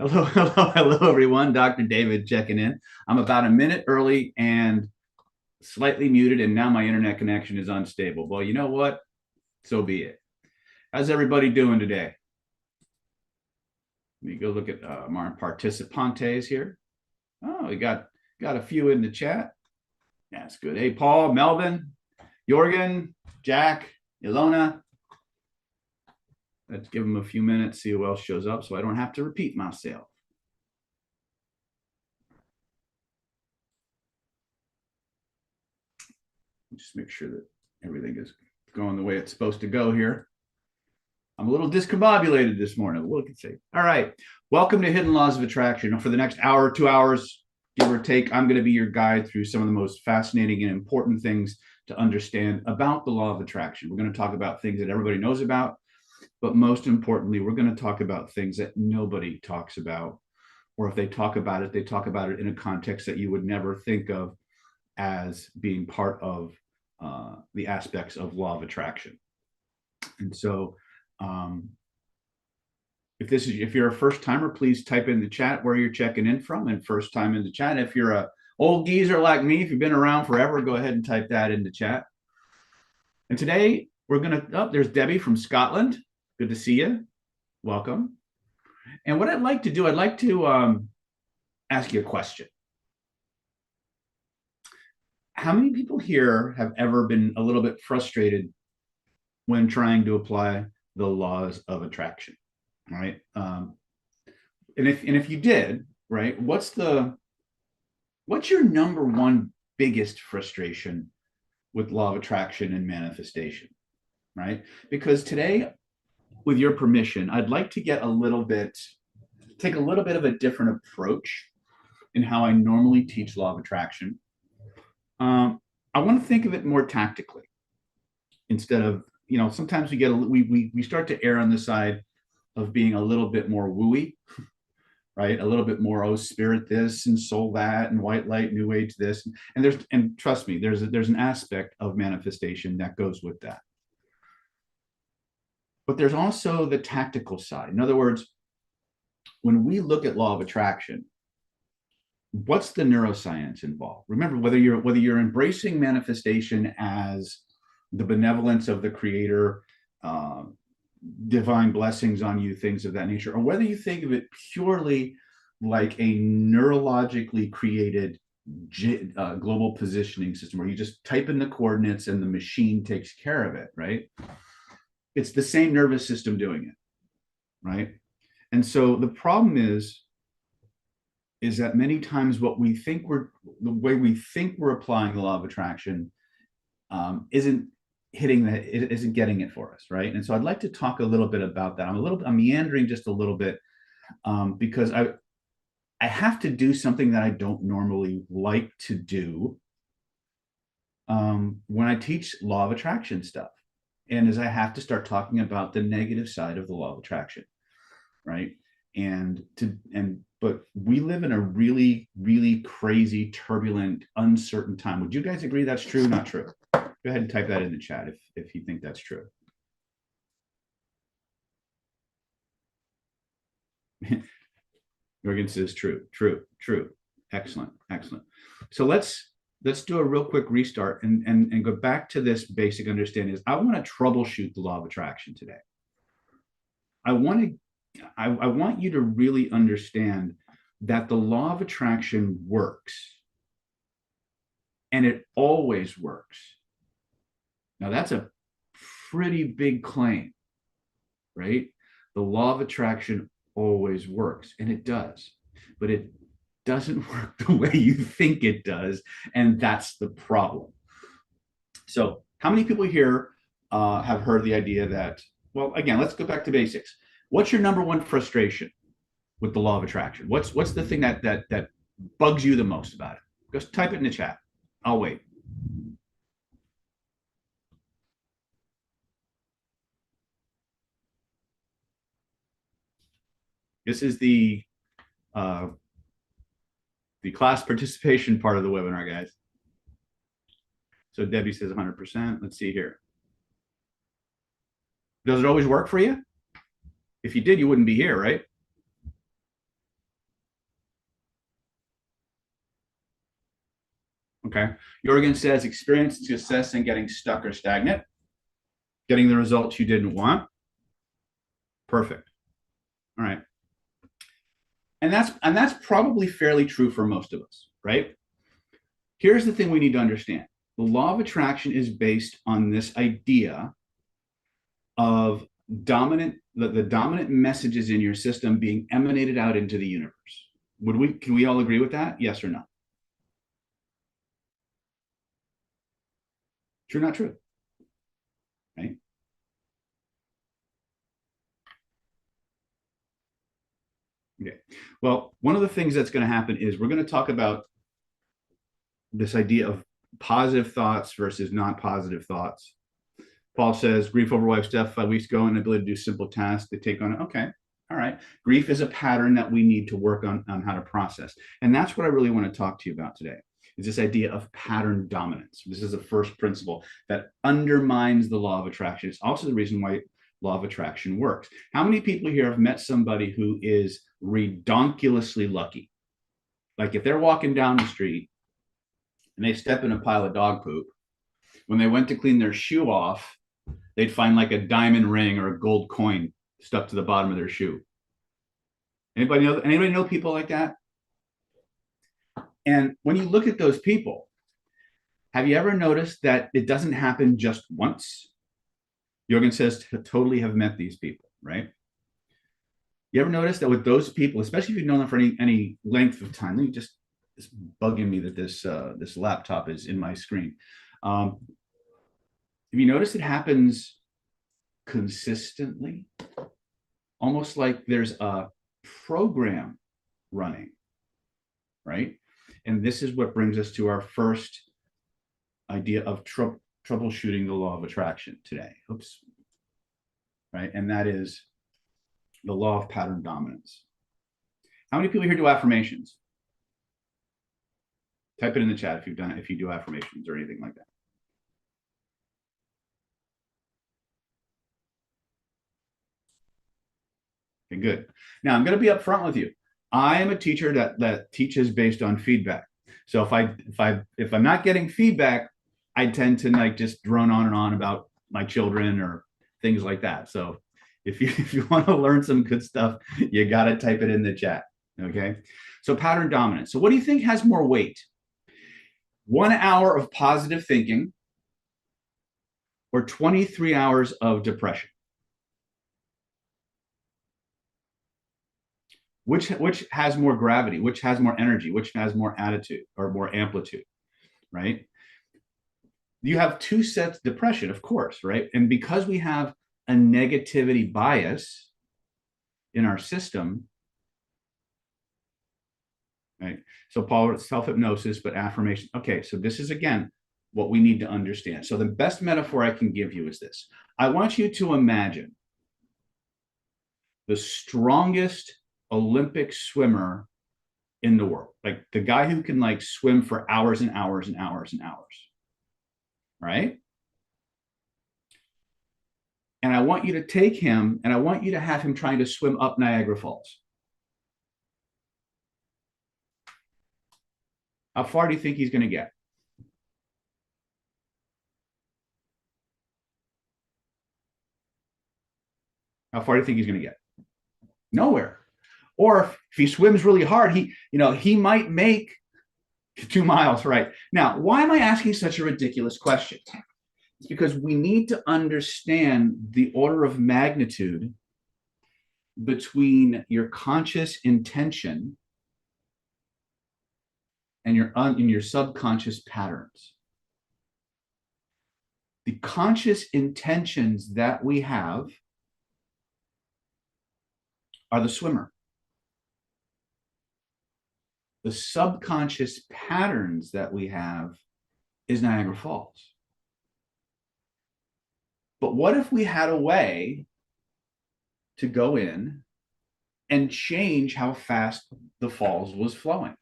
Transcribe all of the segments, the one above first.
Hello, hello, everyone. Dr. David checking in. I'm about a minute early and slightly muted, and now my internet connection is unstable. Well, you know what? So be it. How's everybody doing today? Let me go look at my participantes here. Oh, we got a few in the chat. That's good. Hey, Paul, Melvin, Jorgen, Jack, Ilona. Let's give them a few minutes, see who else shows up so I don't have to repeat myself. Just make sure that everything is going the way it's supposed to go here. I'm a little discombobulated this morning. What can say? All right. Welcome to Hidden Laws of Attraction. For the next hour, 2 hours, give or take, I'm going to be your guide through some of the most fascinating and important things to understand about the law of attraction. We're going to talk about things that everybody knows about, but most importantly, we're going to talk about things that nobody talks about. Or if they talk about it, they talk about it in a context that you would never think of as being part of the aspects of law of attraction. And so if you're a first timer, please type in the chat where you're checking in from, and first time in the chat. If you're a old geezer like me, if you've been around forever, go ahead and type that in the chat. And today we're going to, there's Debbie from Scotland. Good to see you. Welcome. And what I'd like to do, I'd like to ask you a question. How many people here have ever been a little bit frustrated when trying to apply the laws of attraction, right? And if you did, right, what's your number one biggest frustration with law of attraction and manifestation, right? Because today, with your permission, I'd like to take a little bit of a different approach in how I normally teach law of attraction. I want to think of it more tactically instead of, sometimes we start to err on the side of being a little bit more wooey, right? A little bit more, oh, spirit this and soul that and white light, new age this. And trust me, there's an aspect of manifestation that goes with that. But there's also the tactical side. In other words, when we look at law of attraction, what's the neuroscience involved? Remember, whether you're embracing manifestation as the benevolence of the creator, divine blessings on you, things of that nature, or whether you think of it purely like a neurologically created global positioning system where you just type in the coordinates and the machine takes care of it, right? It's the same nervous system doing it, right? And so the problem is that many times the way we think we're applying the law of attraction isn't getting it for us, right? And so I'd like to talk a little bit about that. I'm meandering just a little bit because I have to do something that I don't normally like to do when I teach law of attraction stuff, and as I have to start talking about the negative side of the law of attraction, right? But we live in a really, really crazy, turbulent, uncertain time. Would you guys agree that's true? Not true? Go ahead and type that in the chat if you think that's true. Jorgen says true. Excellent. So let's do a real quick restart and go back to this basic understanding. I want to troubleshoot the law of attraction today. I want you to really understand that the law of attraction works, and it always works. Now, that's a pretty big claim, right? The law of attraction always works, and it does, but it doesn't work the way you think it does, and that's the problem. So how many people here have heard the idea that, well, again, let's go back to basics. What's your number one frustration with the law of attraction? What's the thing that bugs you the most about it? Just type it in the chat. I'll wait. This is the class participation part of the webinar, guys. So Debbie says 100%. Let's see here. Does it always work for you? If you did, you wouldn't be here, right? Okay. Jorgen says experience success and getting stuck or stagnant, getting the results you didn't want. Perfect. All right. And that's probably fairly true for most of us, right? Here's the thing we need to understand. The law of attraction is based on this idea of the dominant messages in your system being emanated out into the universe. Can we all agree with that? Yes or no? True, not true. Right? Okay. Well, one of the things that's going to happen is we're going to talk about this idea of positive thoughts versus not positive thoughts. Paul says, grief over wife's death 5 weeks ago and ability to do simple tasks to take on it. Okay. All right. Grief is a pattern that we need to work on how to process. And that's what I really want to talk to you about today, is this idea of pattern dominance. This is the first principle that undermines the law of attraction. It's also the reason why law of attraction works. How many people here have met somebody who is redonkulously lucky? Like if they're walking down the street and they step in a pile of dog poop, when they went to clean their shoe off, they'd find like a diamond ring or a gold coin stuck to the bottom of their shoe. Anybody know people like that? And when you look at those people, have you ever noticed that it doesn't happen just once? Jorgen says to totally have met these people, right? You ever notice that with those people, especially if you've known them for any length of time, it's bugging me that this laptop is in my screen. Have you noticed it happens consistently? Almost like there's a program running, right? And this is what brings us to our first idea of troubleshooting the law of attraction today. Oops. Right? And that is the law of pattern dominance. How many people here do affirmations? Type it in the chat if you've done it, if you do affirmations or anything like that. Okay, good. Now I'm going to be upfront with you. I am a teacher that teaches based on feedback. So if I'm not getting feedback, I tend to like just drone on and on about my children or things like that. So if you want to learn some good stuff, you got to type it in the chat. Okay. So pattern dominance. So what do you think has more weight? 1 hour of positive thinking or 23 hours of depression? Which has more gravity? Which has more energy? Which has more attitude or more amplitude, right? You have two sets of depression, of course, right? And because we have a negativity bias in our system, right? So Paul, it's self-hypnosis, but affirmation. Okay, so this is, again, what we need to understand. So the best metaphor I can give you is this. I want you to imagine the strongest Olympic swimmer in the world, like the guy who can like swim for hours and hours and hours and hours, right? And I want you to take him and I want you to have him trying to swim up Niagara Falls. How far do you think he's going to get? How far do you think he's going to get? Nowhere. Or if he swims really hard, he might make 2 miles, right? Now, why am I asking such a ridiculous question? It's because we need to understand the order of magnitude between your conscious intention and your subconscious patterns. The conscious intentions that we have are the swimmer. The subconscious patterns that we have is Niagara Falls. But what if we had a way to go in and change how fast the falls was flowing,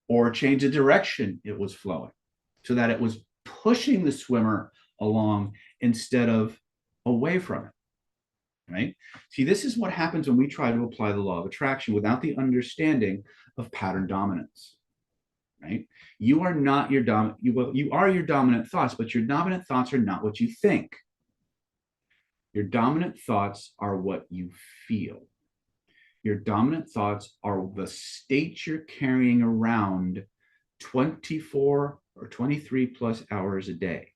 or change the direction it was flowing so that it was pushing the swimmer along instead of away from it, right? See, this is what happens when we try to apply the law of attraction without the understanding of pattern dominance. right? You are not your dominant, you are your dominant thoughts, but your dominant thoughts are not what you think. Your dominant thoughts are what you feel. Your dominant thoughts are the state you're carrying around 24 or 23 plus hours a day.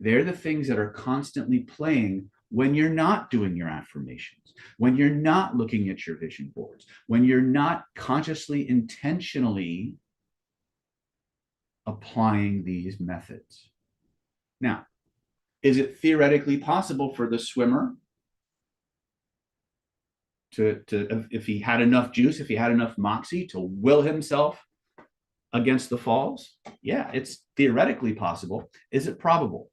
They're the things that are constantly playing when you're not doing your affirmations, when you're not looking at your vision boards, when you're not consciously, intentionally applying these methods. Now, is it theoretically possible for the swimmer to if he had enough juice, if he had enough moxie, to will himself against the falls? Yeah, it's theoretically possible. Is it probable?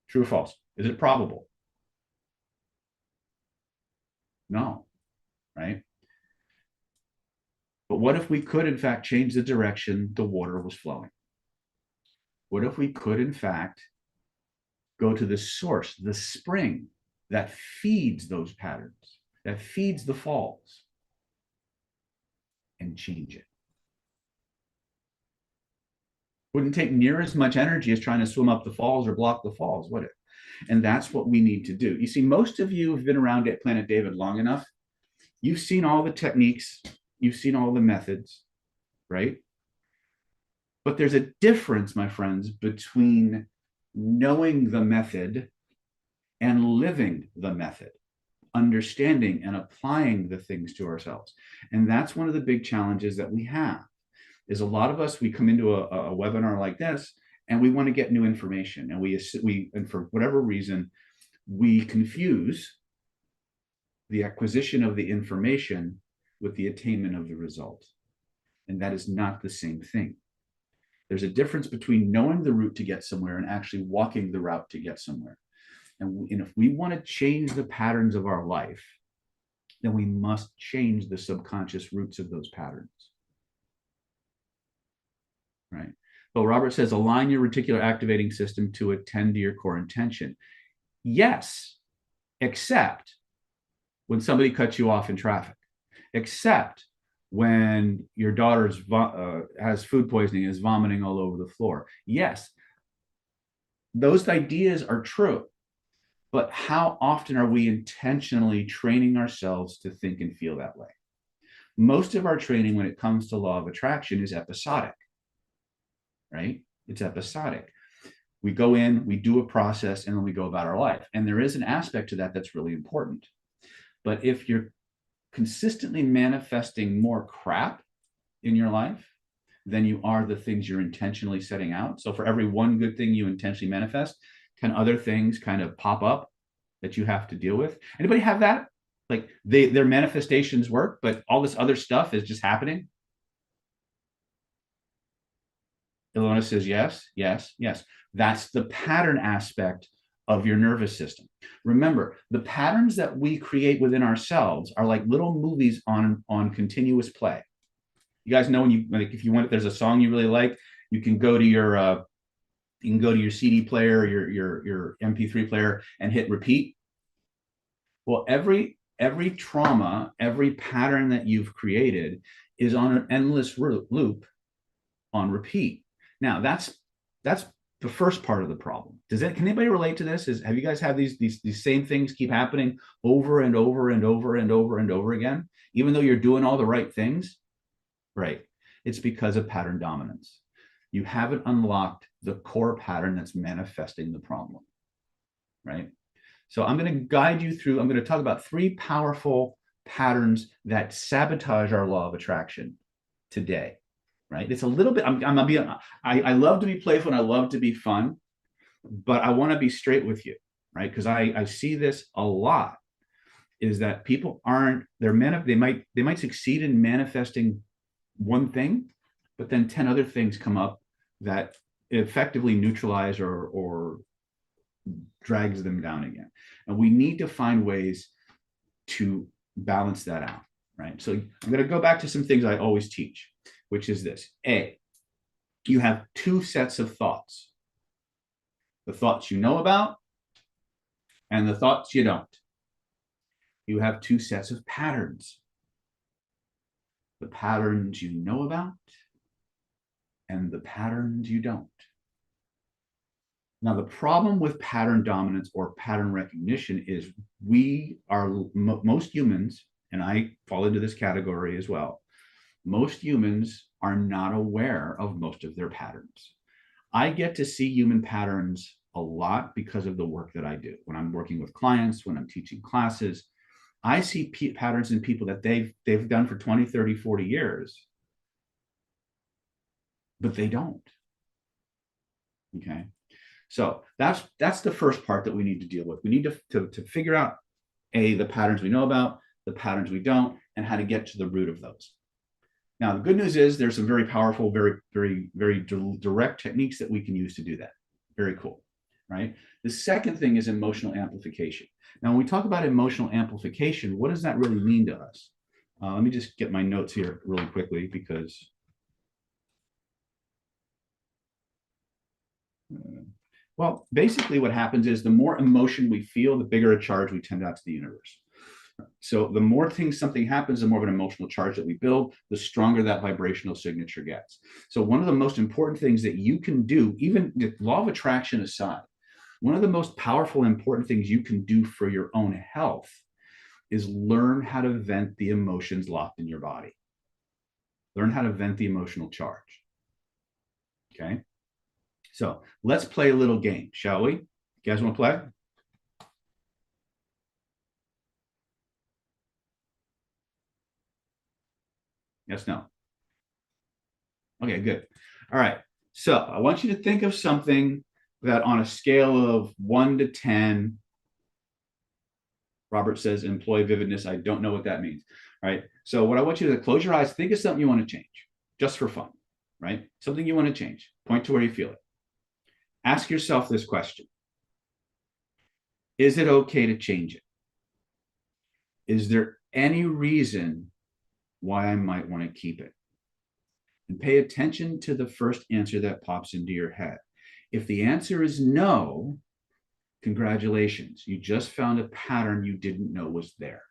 True or false? Is it probable? No, right? But what if we could, in fact, change the direction the water was flowing? What if we could, in fact, go to the source, the spring that feeds those patterns, that feeds the falls, and change it? Wouldn't take near as much energy as trying to swim up the falls or block the falls, would it? And that's what we need to do. You see, most of you have been around at Planet David long enough. You've seen all the techniques, you've seen all the methods, right? But there's a difference, my friends, between knowing the method and living the method, understanding and applying the things to ourselves. And that's one of the big challenges that we have. Is a lot of us, we come into a webinar like this and we want to get new information, and and for whatever reason, we confuse the acquisition of the information with the attainment of the result. And that is not the same thing. There's a difference between knowing the route to get somewhere and actually walking the route to get somewhere. And if we want to change the patterns of our life, then we must change the subconscious roots of those patterns. Right. Bill Robert says, align your reticular activating system to attend to your core intention. Yes, except when somebody cuts you off in traffic, except when your daughter has food poisoning, is vomiting all over the floor. Yes, those ideas are true. But how often are we intentionally training ourselves to think and feel that way? Most of our training when it comes to law of attraction is episodic, right? It's episodic. We go in, we do a process, and then we go about our life. And there is an aspect to that that's really important. But if you're consistently manifesting more crap in your life than you are the things you're intentionally setting out. So for every one good thing you intentionally manifest, 10 other things kind of pop up that you have to deal with. Anybody have that? Like their manifestations work, but all this other stuff is just happening? Ilona says yes, yes, yes. That's the pattern aspect of your nervous system. Remember, the patterns that we create within ourselves are like little movies on continuous play. You guys know when you, like, if you want, if there's a song you really like, you can go to your CD player, your MP3 player, and hit repeat. Well, every trauma, every pattern that you've created is on an endless loop on repeat. Now, that's the first part of the problem. Can anybody relate to this? Have you guys had these same things keep happening over and over and over and over and over again, even though you're doing all the right things? Right. It's because of pattern dominance. You haven't unlocked the core pattern that's manifesting the problem. Right. So I'm going to guide you through, I'm going to talk about 3 powerful patterns that sabotage our law of attraction today. Right. It's a little bit, I love to be playful and I love to be fun, but I want to be straight with you, right? Because I see this a lot, is that people they might succeed in manifesting one thing, but then 10 other things come up that effectively neutralize or drags them down again. And we need to find ways to balance that out, right? So I'm going to go back to some things I always teach, which is this. A, you have 2 sets of thoughts. The thoughts you know about and the thoughts you don't. You have 2 sets of patterns. The patterns you know about and the patterns you don't. Now, the problem with pattern dominance or pattern recognition is we are, most humans, and I fall into this category as well, most humans are not aware of most of their patterns. I get to see human patterns a lot because of the work that I do. When I'm working with clients, when I'm teaching classes, I see patterns in people that they've done for 20, 30, 40 years, but they don't. Okay. So that's the first part that we need to deal with. We need to figure out the patterns we know about, the patterns we don't, and how to get to the root of those. Now, the good news is there's some very powerful, very, very, very direct techniques that we can use to do that. Very cool, right? The second thing is emotional amplification. Now, when we talk about emotional amplification, what does that really mean to us? Let me just get my notes here really quickly because well, basically what happens is the more emotion we feel, the bigger a charge we send out to the universe. So the more something happens, the more of an emotional charge that we build, the stronger that vibrational signature gets. So one of the most important things that you can do, even the law of attraction aside, one of the most powerful and important things you can do for your own health is learn how to vent the emotions locked in your body. Learn how to vent the emotional charge. Okay. So let's play a little game, shall we? You guys want to play? Yes, no. Okay, good. All right. So I want you to think of something that on a scale of 1 to 10, Robert says employ vividness. I don't know what that means. All right. So what I want you to close your eyes, think of something you want to change just for fun, right? Something you want to change. Point to where you feel it. Ask yourself this question. Is it okay to change it? Is there any reason why I might want to keep it? And pay attention to the first answer that pops into your head. If the answer is no, congratulations, you just found a pattern you didn't know was there.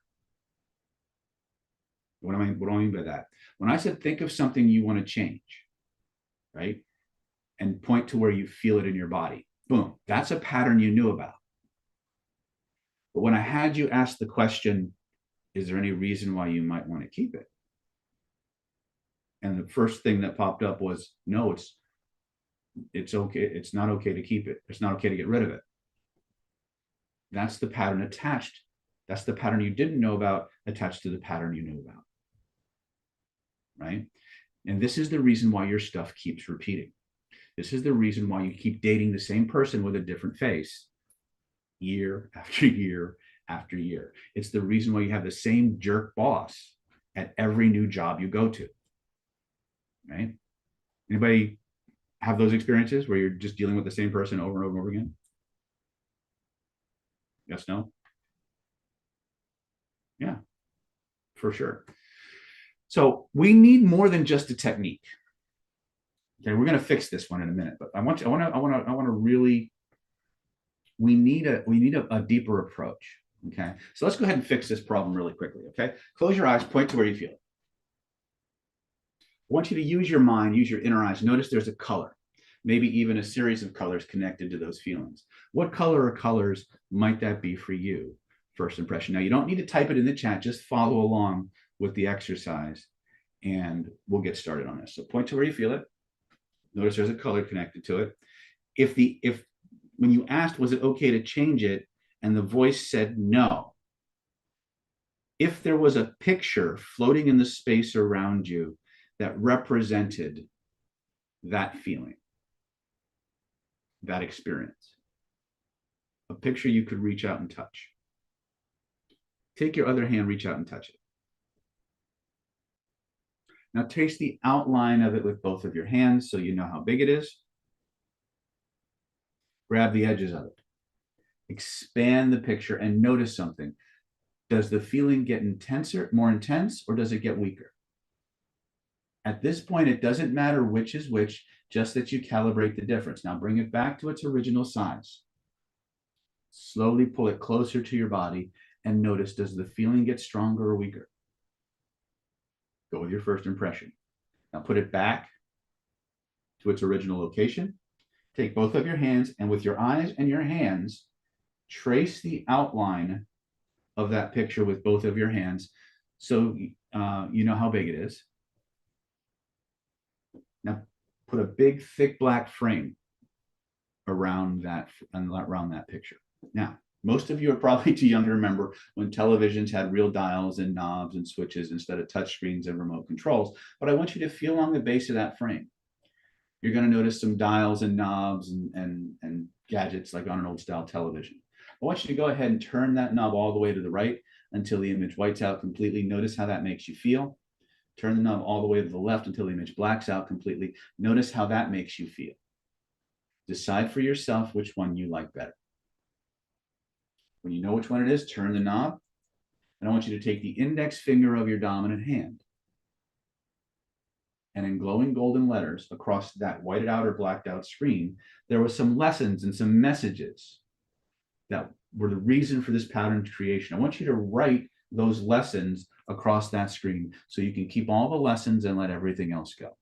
What do I mean by that? When I said think of something you want to change, right? And point to where you feel it in your body. Boom, that's a pattern you knew about. But when I had you ask the question, is there any reason why you might want to keep it? And the first thing that popped up was, no, it's okay. It's not okay to keep it. It's not okay to get rid of it. That's the pattern attached. That's the pattern you didn't know about attached to the pattern you knew about. Right? And this is the reason why your stuff keeps repeating. This is the reason why you keep dating the same person with a different face year after year after year. It's the reason why you have the same jerk boss at every new job you go to. Right? Anybody have those experiences where you're just dealing with the same person over and over and over again? Yes, no? Yeah, for sure. So we need more than just a technique. Okay, we're going to fix this one in a minute, but I want to really, we need a deeper approach. Okay, so let's go ahead and fix this problem really quickly. Okay, close your eyes, point to where you feel it. I want you to use your mind, use your inner eyes. Notice there's a color, maybe even a series of colors connected to those feelings. What color or colors might that be for you? First impression. Now, you don't need to type it in the chat, just follow along with the exercise and we'll get started on this. So point to where you feel it. Notice there's a color connected to it. If when you asked, was it okay to change it? And the voice said no. If there was a picture floating in the space around you that represented that feeling, that experience, a picture you could reach out and touch. Take your other hand, reach out and touch it. Now trace the outline of it with both of your hands so you know how big it is. Grab the edges of it. Expand the picture and notice something. Does the feeling get more intense, or does it get weaker? At this point, it doesn't matter which is which, just that you calibrate the difference. Now bring it back to its original size. Slowly pull it closer to your body and notice, does the feeling get stronger or weaker? Go with your first impression. Now put it back to its original location. Take both of your hands, and with your eyes and your hands, trace the outline of that picture with both of your hands. So you know how big it is. Now put a big, thick black frame around that picture. Now, most of you are probably too young to remember when televisions had real dials and knobs and switches instead of touch screens and remote controls. But I want you to feel along the base of that frame. You're going to notice some dials and knobs and gadgets like on an old style television. I want you to go ahead and turn that knob all the way to the right until the image whites out completely. Notice how that makes you feel. Turn the knob all the way to the left until the image blacks out completely. Notice how that makes you feel. Decide for yourself which one you like better. When you know which one it is, turn the knob. And I want you to take the index finger of your dominant hand. And in glowing golden letters across that whited out or blacked out screen, there were some lessons and some messages that were the reason for this pattern creation. I want you to write those lessons across that screen so you can keep all the lessons and let everything else go.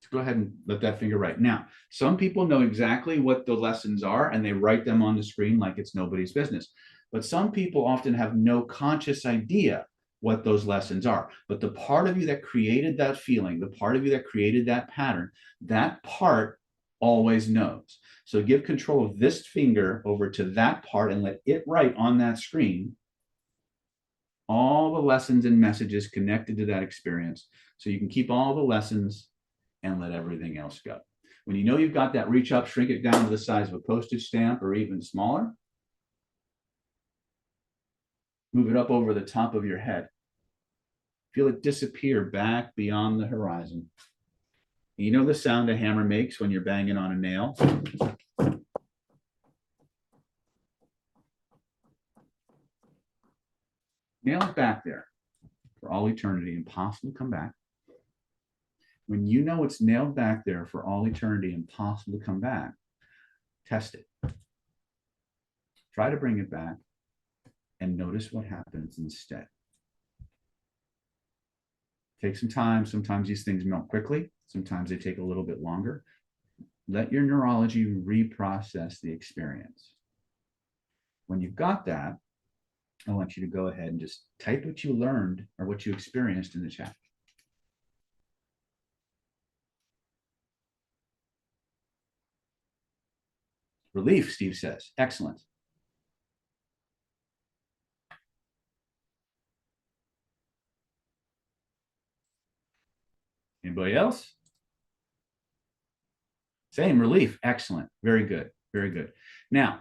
So go ahead and let that finger write. Now, some people know exactly what the lessons are and they write them on the screen like it's nobody's business. But some people often have no conscious idea what those lessons are. But the part of you that created that feeling, the part of you that created that pattern, that part always knows. So give control of this finger over to that part and let it write on that screen all the lessons and messages connected to that experience. So you can keep all the lessons and let everything else go. When you know you've got that, reach up, shrink it down to the size of a postage stamp or even smaller. Move it up over the top of your head. Feel it disappear back beyond the horizon. You know the sound a hammer makes when you're banging on a nail? Nail it back there for all eternity and possibly come back. When you know it's nailed back there for all eternity and possible to come back, test it. Try to bring it back and notice what happens instead. Take some time. Sometimes these things melt quickly. Sometimes they take a little bit longer. Let your neurology reprocess the experience. When you've got that, I want you to go ahead and just type what you learned or what you experienced in the chat. Relief, Steve says. Excellent. Anybody else? Same, relief. Excellent. Very good. Very good. Now,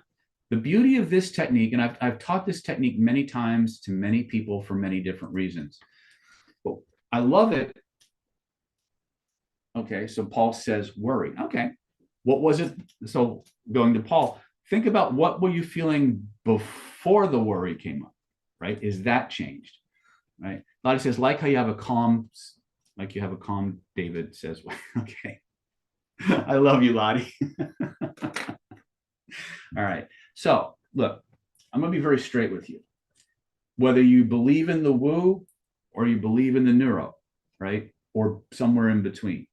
the beauty of this technique, and I've taught this technique many times to many people for many different reasons. But I love it. Okay, so Paul says worry. Okay, what was it? So going to Paul, think about what were you feeling before the worry came up, right? Is that changed, right? Lottie says, like how you have a calm, David says, okay. I love you, Lottie. All right. So look, I'm going to be very straight with you. Whether you believe in the woo or you believe in the neuro, right? Or somewhere in between.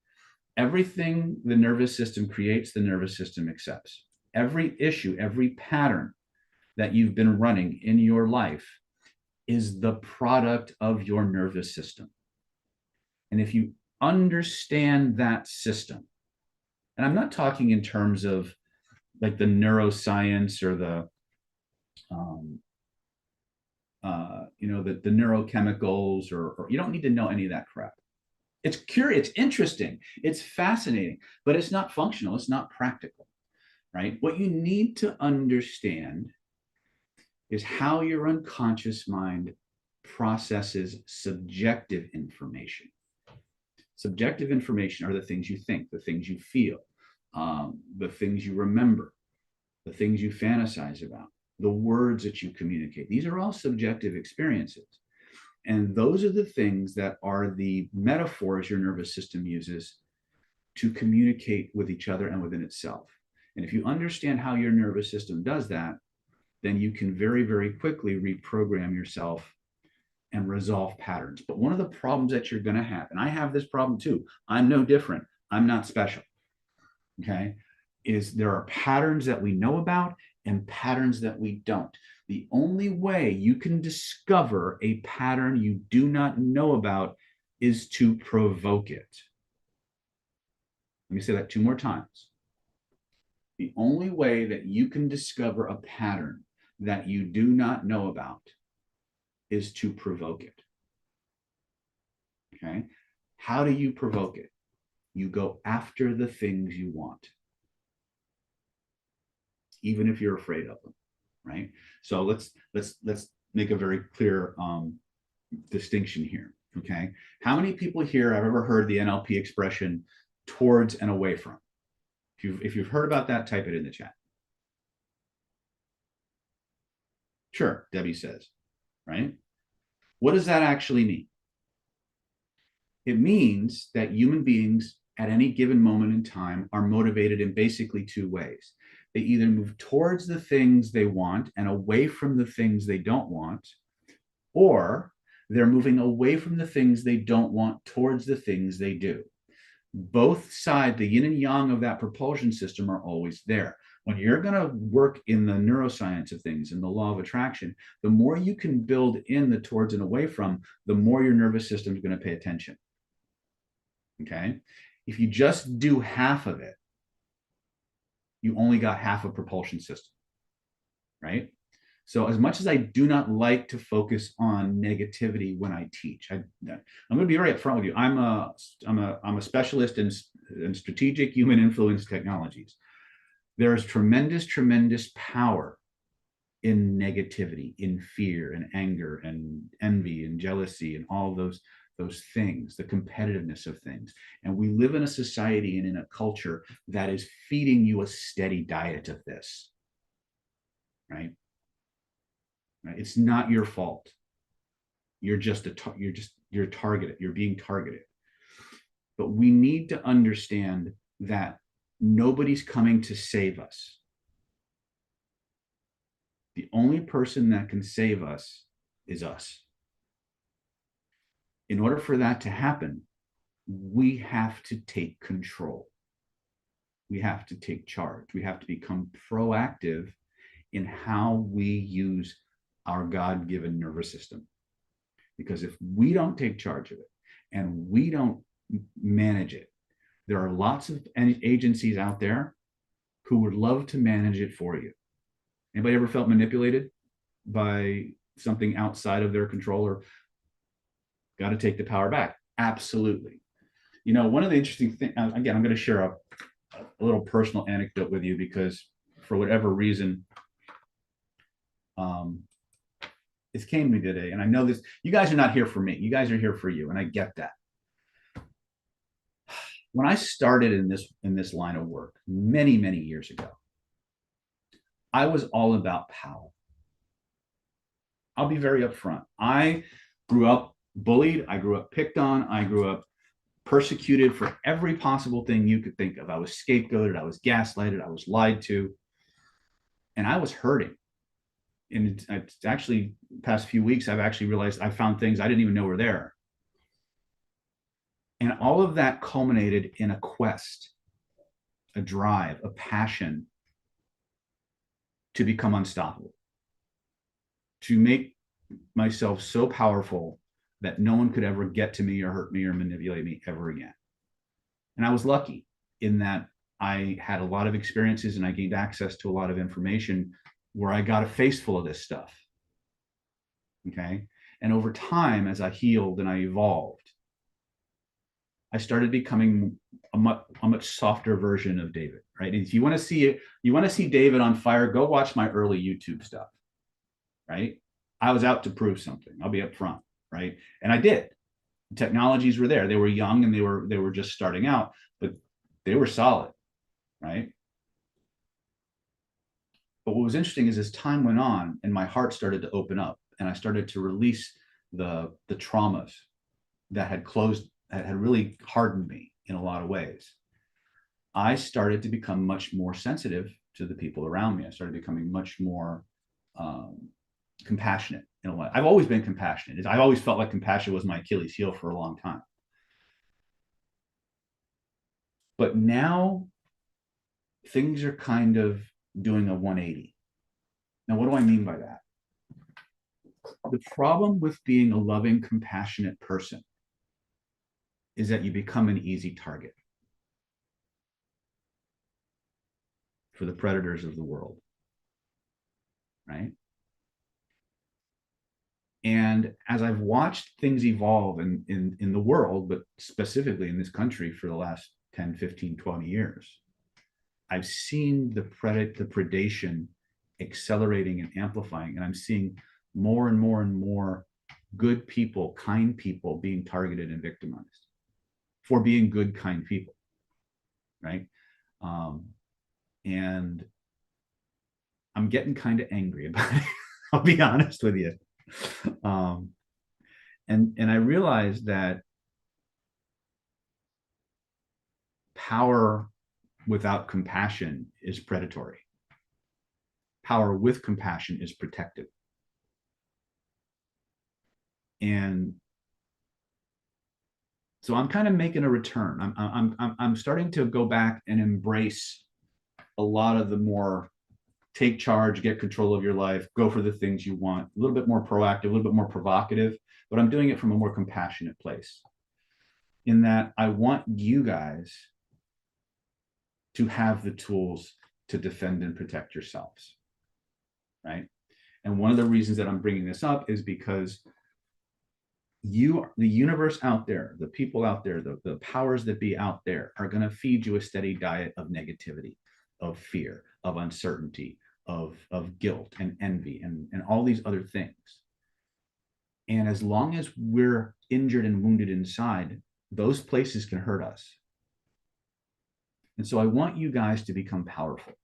Everything the nervous system creates, the nervous system accepts. Every issue, every pattern that you've been running in your life is the product of your nervous system. And if you understand that system, and I'm not talking in terms of like the neuroscience or the, the neurochemicals, or you don't need to know any of that crap. It's curious, it's interesting, it's fascinating, but it's not functional, it's not practical, right? What you need to understand is how your unconscious mind processes subjective information. Subjective information are the things you think, the things you feel, the things you remember, the things you fantasize about, the words that you communicate. These are all subjective experiences. And those are the things that are the metaphors your nervous system uses to communicate with each other and within itself. And if you understand how your nervous system does that, then you can very, very quickly reprogram yourself and resolve patterns. But one of the problems that you're going to have, and I have this problem too, I'm no different. I'm not special. Okay. Is there are patterns that we know about and patterns that we don't. The only way you can discover a pattern you do not know about is to provoke it. Let me say that two more times. The only way that you can discover a pattern that you do not know about is to provoke it. Okay. How do you provoke it? You go after the things you want, even if you're afraid of them, right? So let's make a very clear distinction here. Okay. How many people here have ever heard the NLP expression towards and away from? If you've heard about that, type it in the chat. Sure, Debbie says, right? What does that actually mean? It means that human beings at any given moment in time are motivated in basically two ways. They either move towards the things they want and away from the things they don't want, or they're moving away from the things they don't want towards the things they do. Both sides, the yin and yang of that propulsion system, are always there. When you're going to work in the neuroscience of things and the law of attraction, the more you can build in the towards and away from, the more your nervous system is going to pay attention. Okay. If you just do half of it, you only got half a propulsion system, right? So as much as I do not like to focus on negativity when I teach, I'm going to be very upfront with you. I'm a specialist in strategic human influence technologies. There's tremendous power in negativity, in fear and anger and envy and jealousy and all those things, the competitiveness of things. And we live in a society and in a culture that is feeding you a steady diet of this, right? It's not your fault. You're targeted. You're being targeted. But we need to understand that nobody's coming to save us. The only person that can save us is us. In order for that to happen, we have to take control. We have to take charge. We have to become proactive in how we use our God-given nervous system. Because if we don't take charge of it and we don't manage it, there are lots of agencies out there who would love to manage it for you. Anybody ever felt manipulated by something outside of their control, or got to take the power back? Absolutely. You know, one of the interesting things, again, I'm going to share a little personal anecdote with you because for whatever reason, this came to me today. And I know this, you guys are not here for me. You guys are here for you. And I get that. When I started in this line of work many years ago, I was all about power. I'll be very upfront. I grew up bullied. I grew up picked on. I grew up persecuted for every possible thing you could think of. I was scapegoated. I was gaslighted. I was lied to. And I was hurting. And it's actually past few weeks, I've actually realized I found things I didn't even know were there. And all of that culminated in a quest, a drive, a passion to become unstoppable, to make myself so powerful that no one could ever get to me or hurt me or manipulate me ever again. And I was lucky in that I had a lot of experiences and I gained access to a lot of information where I got a face full of this stuff. Okay. And over time, as I healed and I evolved, I started becoming a much softer version of David, right? And if you want to see David on fire, go watch my early YouTube stuff, right? I was out to prove something. I'll be upfront, right? And I did. The technologies were there. They were young and they were just starting out, but they were solid, right? But what was interesting is as time went on and my heart started to open up and I started to release the traumas that had really hardened me in a lot of ways. I started to become much more sensitive to the people around me. I started becoming much more compassionate in a way. I've always been compassionate. I've always felt like compassion was my Achilles heel for a long time. But now things are kind of doing a 180. Now, what do I mean by that? The problem with being a loving, compassionate person is that you become an easy target for the predators of the world, right? And as I've watched things evolve in the world, but specifically in this country for the last 10, 15, 20 years, I've seen the predation accelerating and amplifying, and I'm seeing more and more and more good people, kind people being targeted and victimized for being good, kind people, right? And I'm getting kind of angry about it. I'll be honest with you. And I realized that power without compassion is predatory. Power with compassion is protective. And so I'm kind of making a return. I'm starting to go back and embrace a lot of the more take charge, get control of your life, go for the things you want, a little bit more proactive, a little bit more provocative, but I'm doing it from a more compassionate place. In that I want you guys to have the tools to defend and protect yourselves, right? And one of the reasons that I'm bringing this up is because the universe out there, the people out there, the powers that be out there are going to feed you a steady diet of negativity, of fear, of uncertainty, of guilt and envy and all these other things. And as long as we're injured and wounded inside, those places can hurt us. And so I want you guys to become powerful.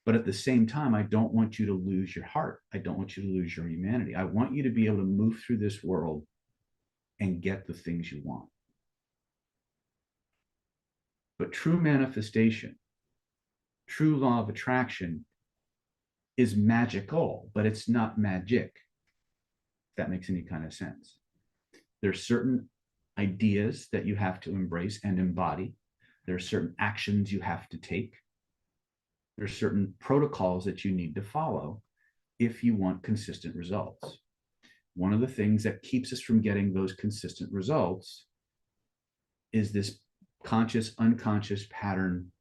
But at the same time, I don't want you to lose your heart. I don't want you to lose your humanity. I want you to be able to move through this world and get the things you want. But true manifestation, true law of attraction is magical, but it's not magic, if that makes any kind of sense. There's certain ideas that you have to embrace and embody. There are certain actions you have to take. There's certain protocols that you need to follow if you want consistent results. One of the things that keeps us from getting those consistent results is this conscious, unconscious pattern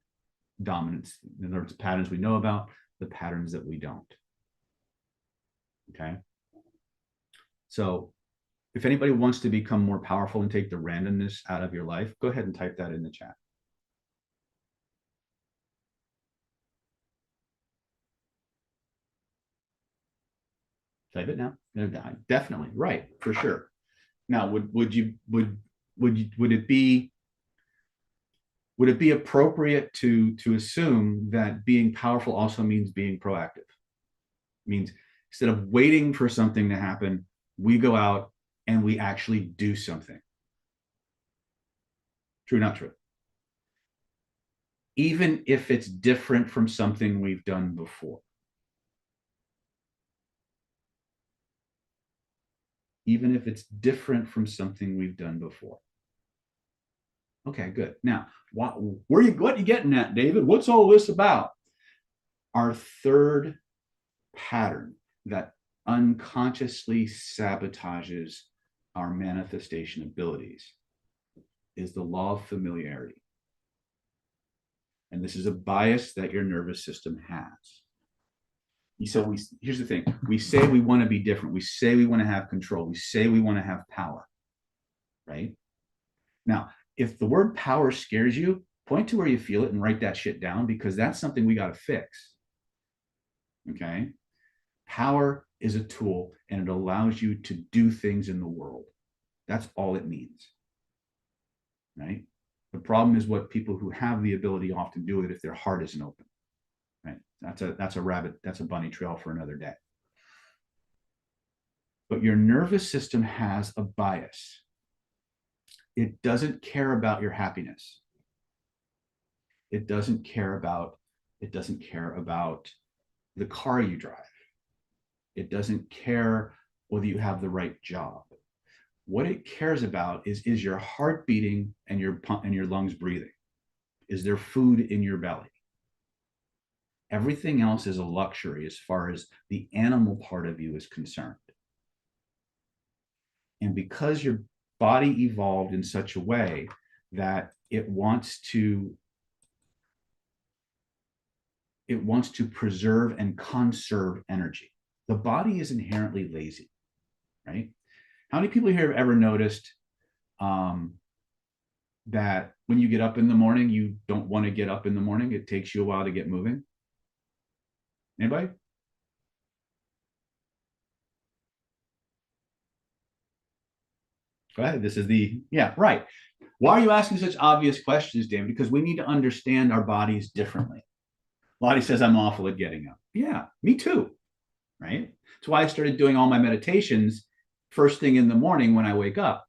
dominance. In other words, patterns we know about, the patterns that we don't. Okay. So if anybody wants to become more powerful and take the randomness out of your life, go ahead and type that in the chat. Type it now. Definitely, right, for sure. Now, would it be appropriate to assume that being powerful also means being proactive? It means instead of waiting for something to happen, we go out and we actually do something. True, not true? Even if it's different from something we've done before. Even if it's different from something we've done before. Okay, good. Now, what are you getting at, David? What's all this about? Our third pattern that unconsciously sabotages our manifestation abilities is the law of familiarity. And this is a bias that your nervous system has. So here's the thing. We say we want to be different. We say we want to have control. We say we want to have power, right? Now, if the word power scares you, point to where you feel it and write that shit down, because that's something we got to fix. Okay? Power is a tool and it allows you to do things in the world. That's all it means. Right? The problem is what people who have the ability often do it if their heart isn't open. Right? That's a bunny trail for another day. But your nervous system has a bias. It doesn't care about your happiness. It doesn't care about the car you drive. It doesn't care whether you have the right job. What it cares about is your heart beating and your lungs breathing? Is there food in your belly? Everything else is a luxury as far as the animal part of you is concerned. And because your body evolved in such a way that it wants to preserve and conserve energy. The body is inherently lazy, right? How many people here have ever noticed that when you get up in the morning, you don't want to get up in the morning? It takes you a while to get moving. Anybody? Go ahead. This is yeah, right. Why are you asking such obvious questions, David? Because we need to understand our bodies differently. Lottie says, I'm awful at getting up. Yeah, me too, right? That's why I started doing all my meditations first thing in the morning when I wake up.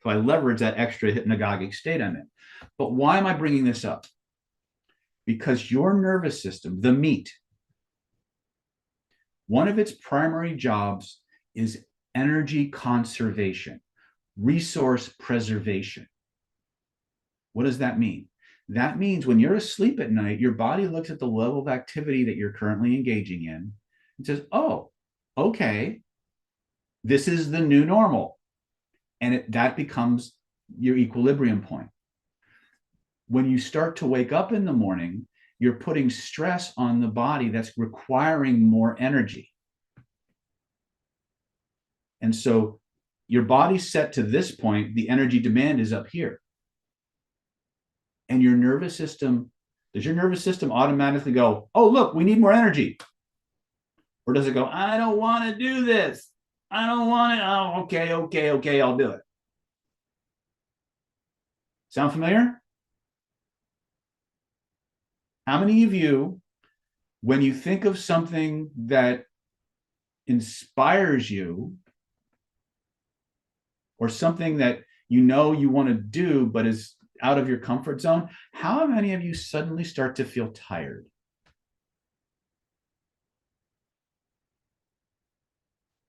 So I leverage that extra hypnagogic state I'm in. But why am I bringing this up? Because your nervous system, the meat, one of its primary jobs is energy conservation, resource preservation. What does that mean? That means when you're asleep at night, your body looks at the level of activity that you're currently engaging in and says, oh, okay, this is the new normal. And that becomes your equilibrium point. When you start to wake up in the morning, you're putting stress on the body that's requiring more energy. And so your body's set to this point, the energy demand is up here. And your nervous system, does your nervous system automatically go, oh, look, we need more energy? Or does it go, I don't want to do this. I don't want it. Oh, okay, I'll do it. Sound familiar? How many of you, when you think of something that inspires you or something that you know you want to do but is out of your comfort zone, how many of you suddenly start to feel tired?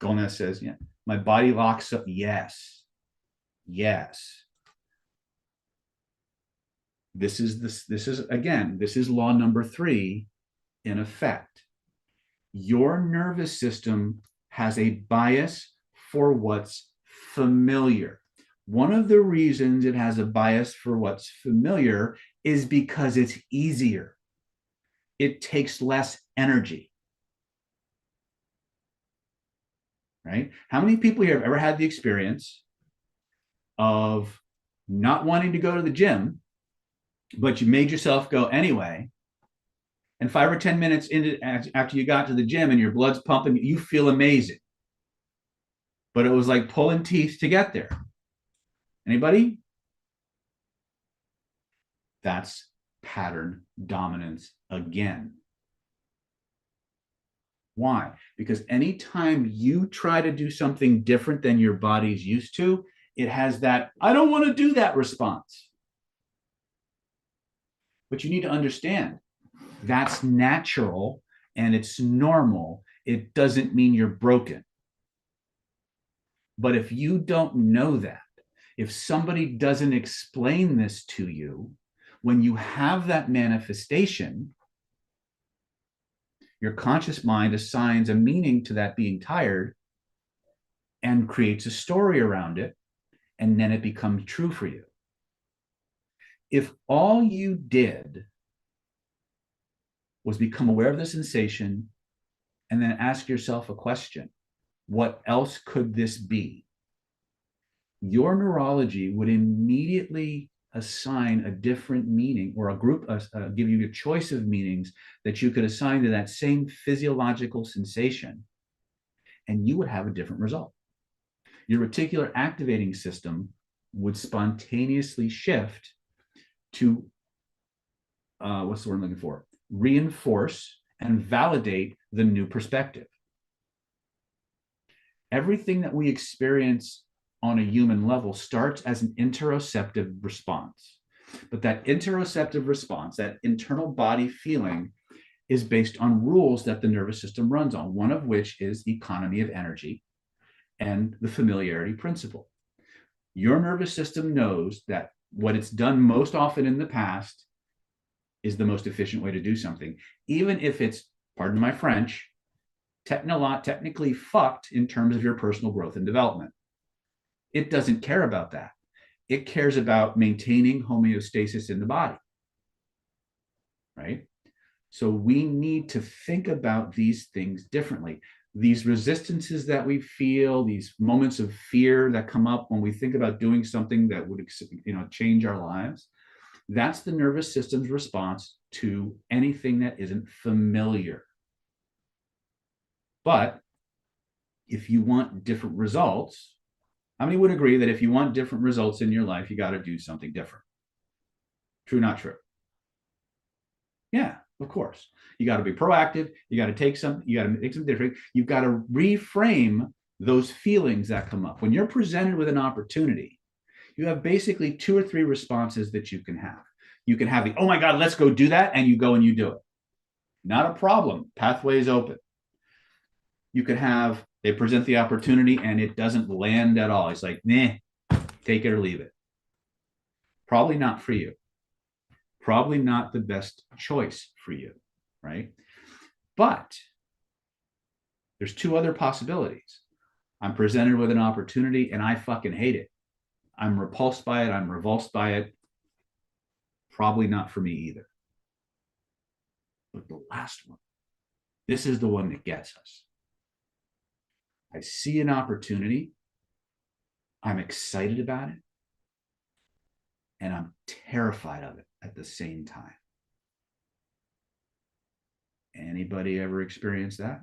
Gomez says, yeah, my body locks up. Yes. This is law number 3 in effect. Your nervous system has a bias for what's familiar. One of the reasons it has a bias for what's familiar is because it's easier. It takes less energy. Right? How many people here have ever had the experience of not wanting to go to the gym, but you made yourself go anyway? And 5 or 10 minutes after you got to the gym and your blood's pumping, you feel amazing. But it was like pulling teeth to get there. Anybody? That's pattern dominance again. Why? Because anytime you try to do something different than your body's used to, it has that, I don't want to do that response. But you need to understand that's natural and it's normal. It doesn't mean you're broken. But if you don't know that, if somebody doesn't explain this to you, when you have that manifestation, your conscious mind assigns a meaning to that being tired and creates a story around it, and then it becomes true for you. If all you did was become aware of the sensation and then ask yourself a question, what else could this be? Your neurology would immediately assign a different meaning, or a group give you a choice of meanings that you could assign to that same physiological sensation, and you would have a different result. Your reticular activating system would spontaneously shift to what's the word I'm looking for? Reinforce and validate the new perspective. Everything that we experience on a human level starts as an interoceptive response. But that interoceptive response, that internal body feeling, is based on rules that the nervous system runs on, one of which is economy of energy and the familiarity principle. Your nervous system knows that what it's done most often in the past is the most efficient way to do something, even if it's, pardon my French, technically fucked in terms of your personal growth and development. It doesn't care about that. It cares about maintaining homeostasis in the body, right? So we need to think about these things differently. These resistances that we feel, these moments of fear that come up when we think about doing something that would, change our lives, that's the nervous system's response to anything that isn't familiar. But if you want different results, how many would agree that if you want different results in your life, you got to do something different? True, not true? Yeah, of course. You got to be proactive. You got to take some, you got to make some different. You've got to reframe those feelings that come up. When you're presented with an opportunity, you have basically 2 or 3 responses that you can have. You can have the, oh my God, let's go do that. And you go and you do it. Not a problem. Pathway is open. You could have, they present the opportunity and it doesn't land at all. It's like, nah, take it or leave it. Probably not for you. Probably not the best choice for you, right? But there's 2 other possibilities. I'm presented with an opportunity and I fucking hate it. I'm repulsed by it. I'm revulsed by it. Probably not for me either. But the last one, this is the one that gets us. I see an opportunity. I'm excited about it. And I'm terrified of it at the same time. Anybody ever experienced that?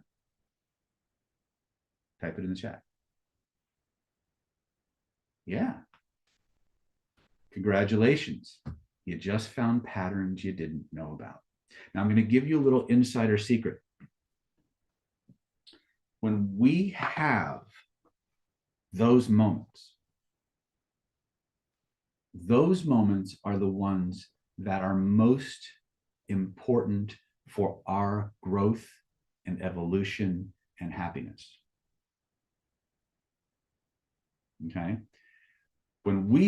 Type it in the chat. Yeah. Congratulations. You just found patterns you didn't know about. Now I'm going to give you a little insider secret. When we have those moments are the ones that are most important for our growth and evolution and happiness. Okay? When we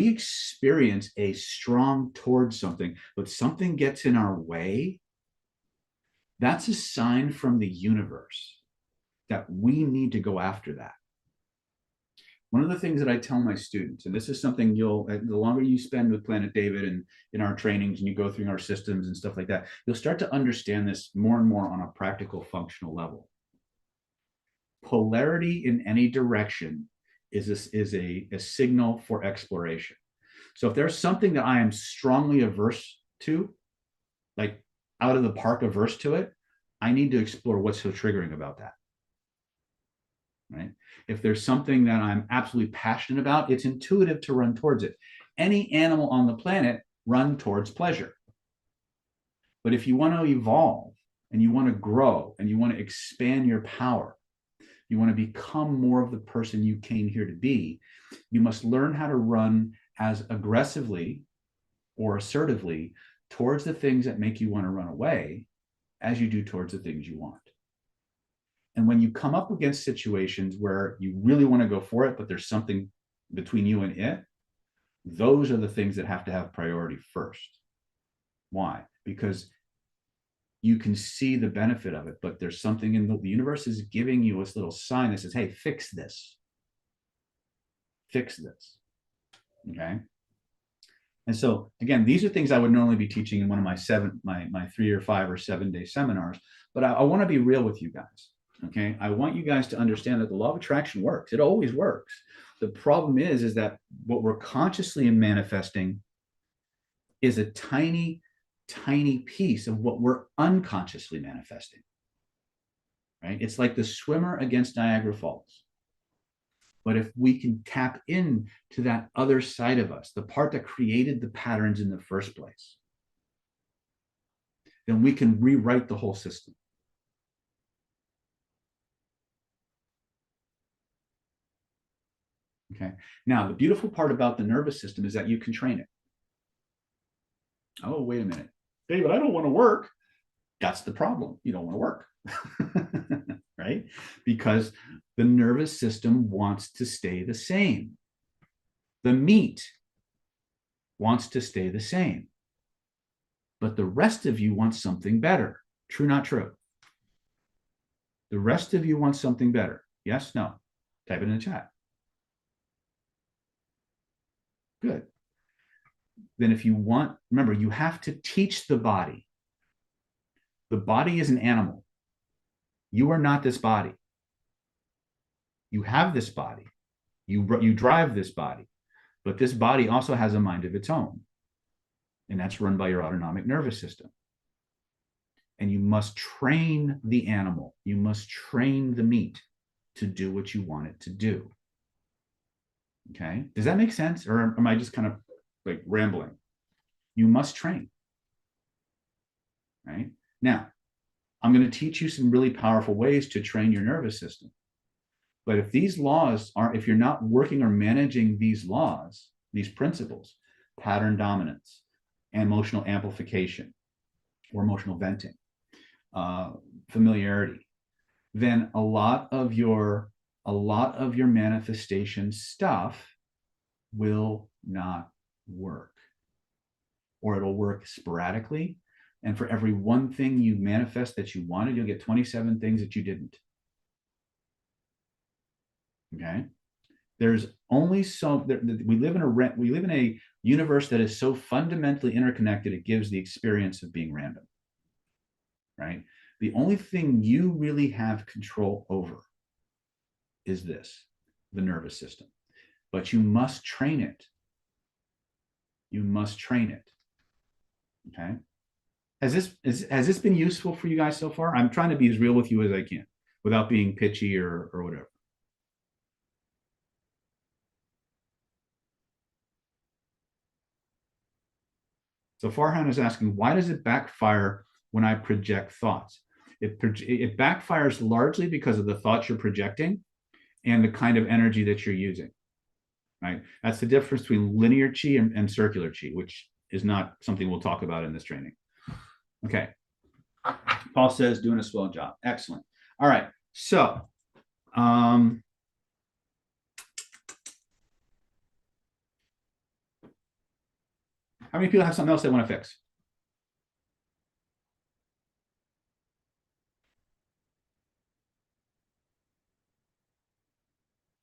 experience a strong towards something, but something gets in our way, that's a sign from the universe that we need to go after that. One of the things that I tell my students, and this is something the longer you spend with Planet David and in our trainings and you go through our systems and stuff like that, you'll start to understand this more and more on a practical, functional level. Polarity in any direction is a signal for exploration. So if there's something that I am strongly averse to, like out of the park averse to it, I need to explore what's so triggering about that. Right? If there's something that I'm absolutely passionate about, it's intuitive to run towards it. Any animal on the planet run towards pleasure. But if you want to evolve and you want to grow and you want to expand your power, you want to become more of the person you came here to be, you must learn how to run as aggressively or assertively towards the things that make you want to run away as you do towards the things you want. And when you come up against situations where you really want to go for it, but there's something between you and it, those are the things that have to have priority first. Why? Because you can see the benefit of it, but there's something in the universe is giving you this little sign that says, hey, fix this. Fix this. Okay. And so again, these are things I would normally be teaching in one of my 3 or 5 or 7 day seminars, but I want to be real with you guys. Okay. I want you guys to understand that the law of attraction works. It always works. The problem is that what we're consciously manifesting is a tiny piece of what we're unconsciously manifesting, right? It's like the swimmer against Niagara Falls. But if we can tap into that other side of us, the part that created the patterns in the first place, then we can rewrite the whole system. Okay. Now, the beautiful part about the nervous system is that you can train it. Oh, wait a minute. David, I don't want to work. That's the problem. You don't want to work, right? Because the nervous system wants to stay the same. The meat wants to stay the same, but the rest of you wants something better. True, not true? The rest of you want something better. Yes, no? Type it in the chat. Good. Then if you want, remember, you have to teach the body. The body is an animal. You are not this body. You have this body. You drive this body. But this body also has a mind of its own. And that's run by your autonomic nervous system. And you must train the animal. You must train the meat to do what you want it to do. Okay? Does that make sense? Or am I just kind of like rambling? You must train. Right? Now, I'm going to teach you some really powerful ways to train your nervous system. But if these laws are, if you're not working or managing these laws, these principles, pattern dominance, emotional amplification, or emotional venting, familiarity, then a lot of your manifestation stuff will not work, or it'll work sporadically. And for every one thing you manifest that you wanted, you'll get 27 things that you didn't. Okay. There's only so we live in a universe that is so fundamentally interconnected, it gives the experience of being random. Right? The only thing you really have control over is this, the nervous system. But you must train it. You must train it. Okay. Has this been useful for you guys so far? I'm trying to be as real with you as I can without being pitchy or whatever. So Farhan is asking, why does it backfire when I project thoughts? It backfires largely because of the thoughts you're projecting and the kind of energy that you're using, right? That's the difference between linear chi and circular chi, which is not something we'll talk about in this training. Okay. Paul says, doing a swell job. Excellent. All right. So, how many people have something else they want to fix?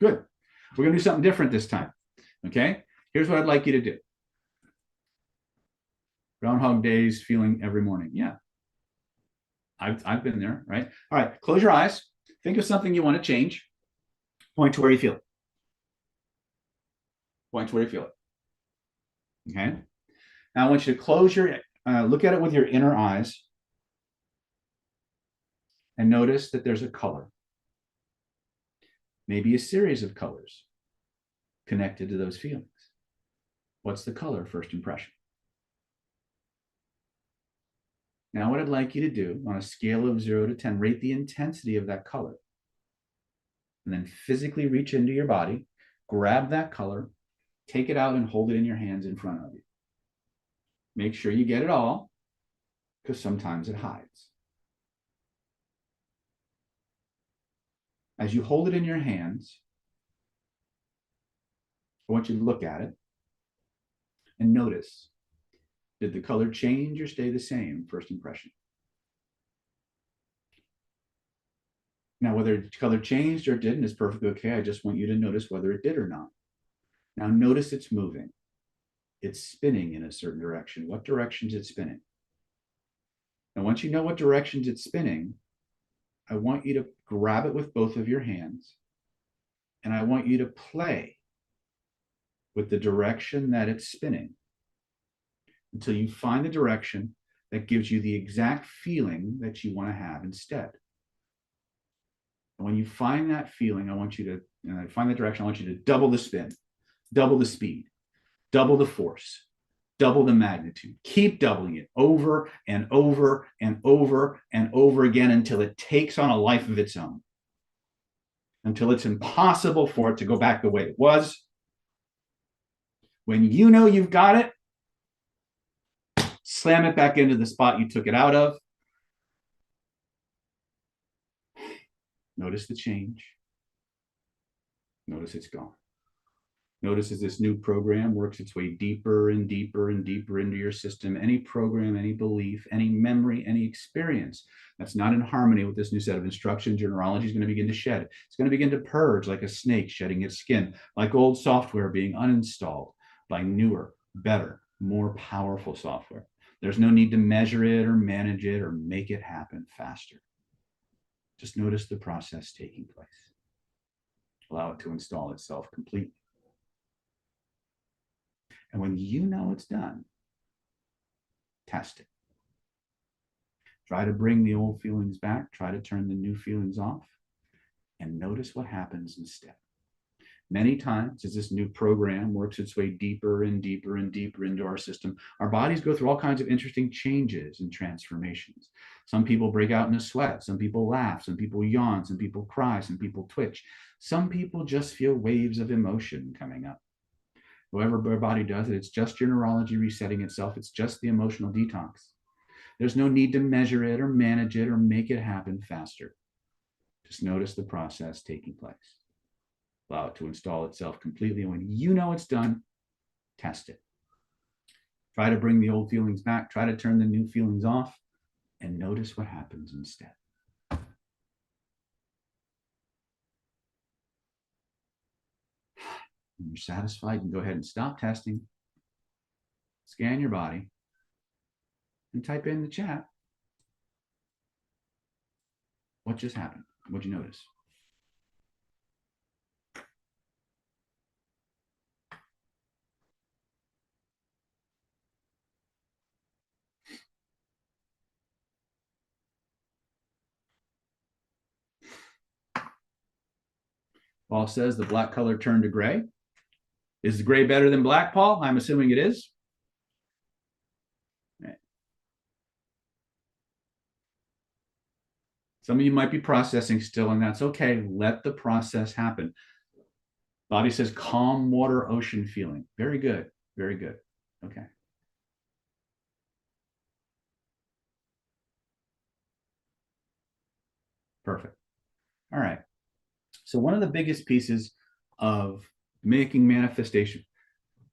Good. We're going to do something different this time. Okay. Here's what I'd like you to do. Groundhog Days feeling every morning. Yeah. I've been there, right? All right. Close your eyes. Think of something you want to change. Point to where you feel it. Point to where you feel it. Okay. Now I want you to close your, look at it with your inner eyes and notice that there's a color. Maybe a series of colors connected to those feelings. What's the color? First impression. Now what I'd like you to do on a scale of 0 to 10, rate the intensity of that color. And then physically reach into your body, grab that color, take it out and hold it in your hands in front of you. Make sure you get it all, because sometimes it hides. As you hold it in your hands, I want you to look at it and notice, did the color change or stay the same? First impression. Now, whether the color changed or didn't is perfectly okay. I just want you to notice whether it did or not. Now, notice it's moving. It's spinning in a certain direction. What direction is it spinning? And once you know what directions it's spinning, I want you to grab it with both of your hands, and I want you to play with the direction that it's spinning until you find the direction that gives you the exact feeling that you want to have instead. And when you find that feeling, I want you to find the direction. I want you to double the spin, double the speed, double the force, double the magnitude. Keep doubling it over and over and over and over again until it takes on a life of its own, until it's impossible for it to go back the way it was. When you know you've got it, slam it back into the spot you took it out of. Notice the change. Notice it's gone. Notice as this new program works its way deeper and deeper and deeper into your system, any program, any belief, any memory, any experience that's not in harmony with this new set of instructions, your neurology is going to begin to shed. It's going to begin to purge like a snake shedding its skin, like old software being uninstalled by newer, better, more powerful software. There's no need to measure it or manage it or make it happen faster. Just notice the process taking place. Allow it to install itself completely. And when you know it's done, test it. Try to bring the old feelings back. Try to turn the new feelings off. And notice what happens instead. Many times, as this new program works its way deeper and deeper and deeper into our system, our bodies go through all kinds of interesting changes and transformations. Some people break out in a sweat. Some people laugh. Some people yawn. Some people cry. Some people twitch. Some people just feel waves of emotion coming up. However your body does it, it's just your neurology resetting itself. It's just the emotional detox. There's no need to measure it or manage it or make it happen faster. Just notice the process taking place. Allow it to install itself completely. And when you know it's done, test it. Try to bring the old feelings back. Try to turn the new feelings off and notice what happens instead. When you're satisfied, you can go ahead and stop testing, scan your body, and type in the chat. What just happened? What'd you notice? Paul says the black color turned to gray. Is the gray better than black, Paul? I'm assuming it is. Right. Some of you might be processing still, and that's okay. Let the process happen. Bobby says calm water ocean feeling. Very good. Very good. Okay. Perfect. All right. So one of the biggest pieces of making manifestation,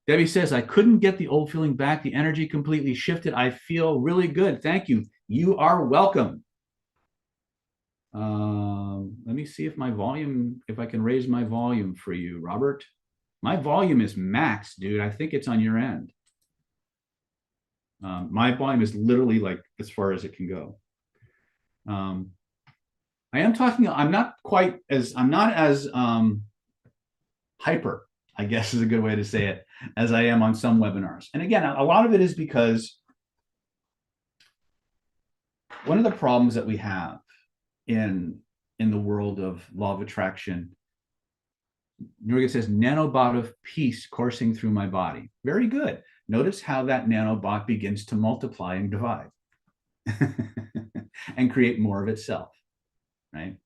Debbie says, I couldn't get the old feeling back. The energy completely shifted. I feel really good. Thank you. You are welcome. Let me see if my volume, if I can raise my volume for you, Robert. My volume is max, dude. I think it's on your end. My volume is literally like as far as it can go. I am talking, I'm not as hyper, I guess is a good way to say it, as I am on some webinars. And again, a lot of it is because one of the problems that we have in the world of law of attraction, Nurga says, nanobot of peace coursing through my body. Very good. Notice how that nanobot begins to multiply and divide and create more of itself, right?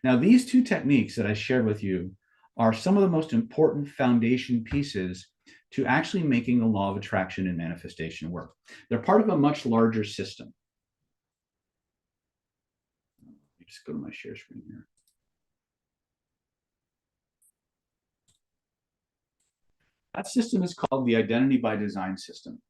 Now, these two techniques that I shared with you are some of the most important foundation pieces to actually making the law of attraction and manifestation work. They're part of a much larger system. Let me just go to my share screen here. That system is called the Identity by Design system.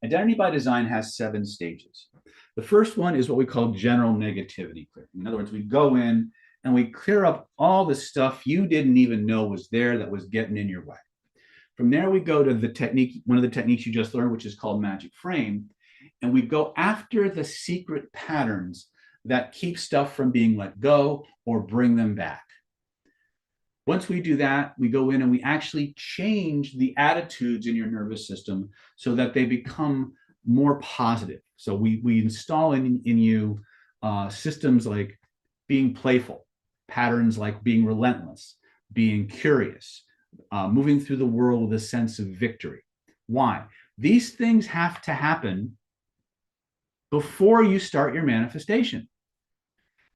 Identity by Design has 7 stages. The first one is what we call general negativity clearing. In other words, we go in and we clear up all the stuff you didn't even know was there that was getting in your way. From there, we go to the technique, one of the techniques you just learned, which is called Magic Frame. And we go after the secret patterns that keep stuff from being let go or bring them back. Once we do that, we go in and we actually change the attitudes in your nervous system so that they become more positive. So we install in you systems like being playful, patterns like being relentless, being curious, moving through the world with a sense of victory. Why? These things have to happen before you start your manifestation.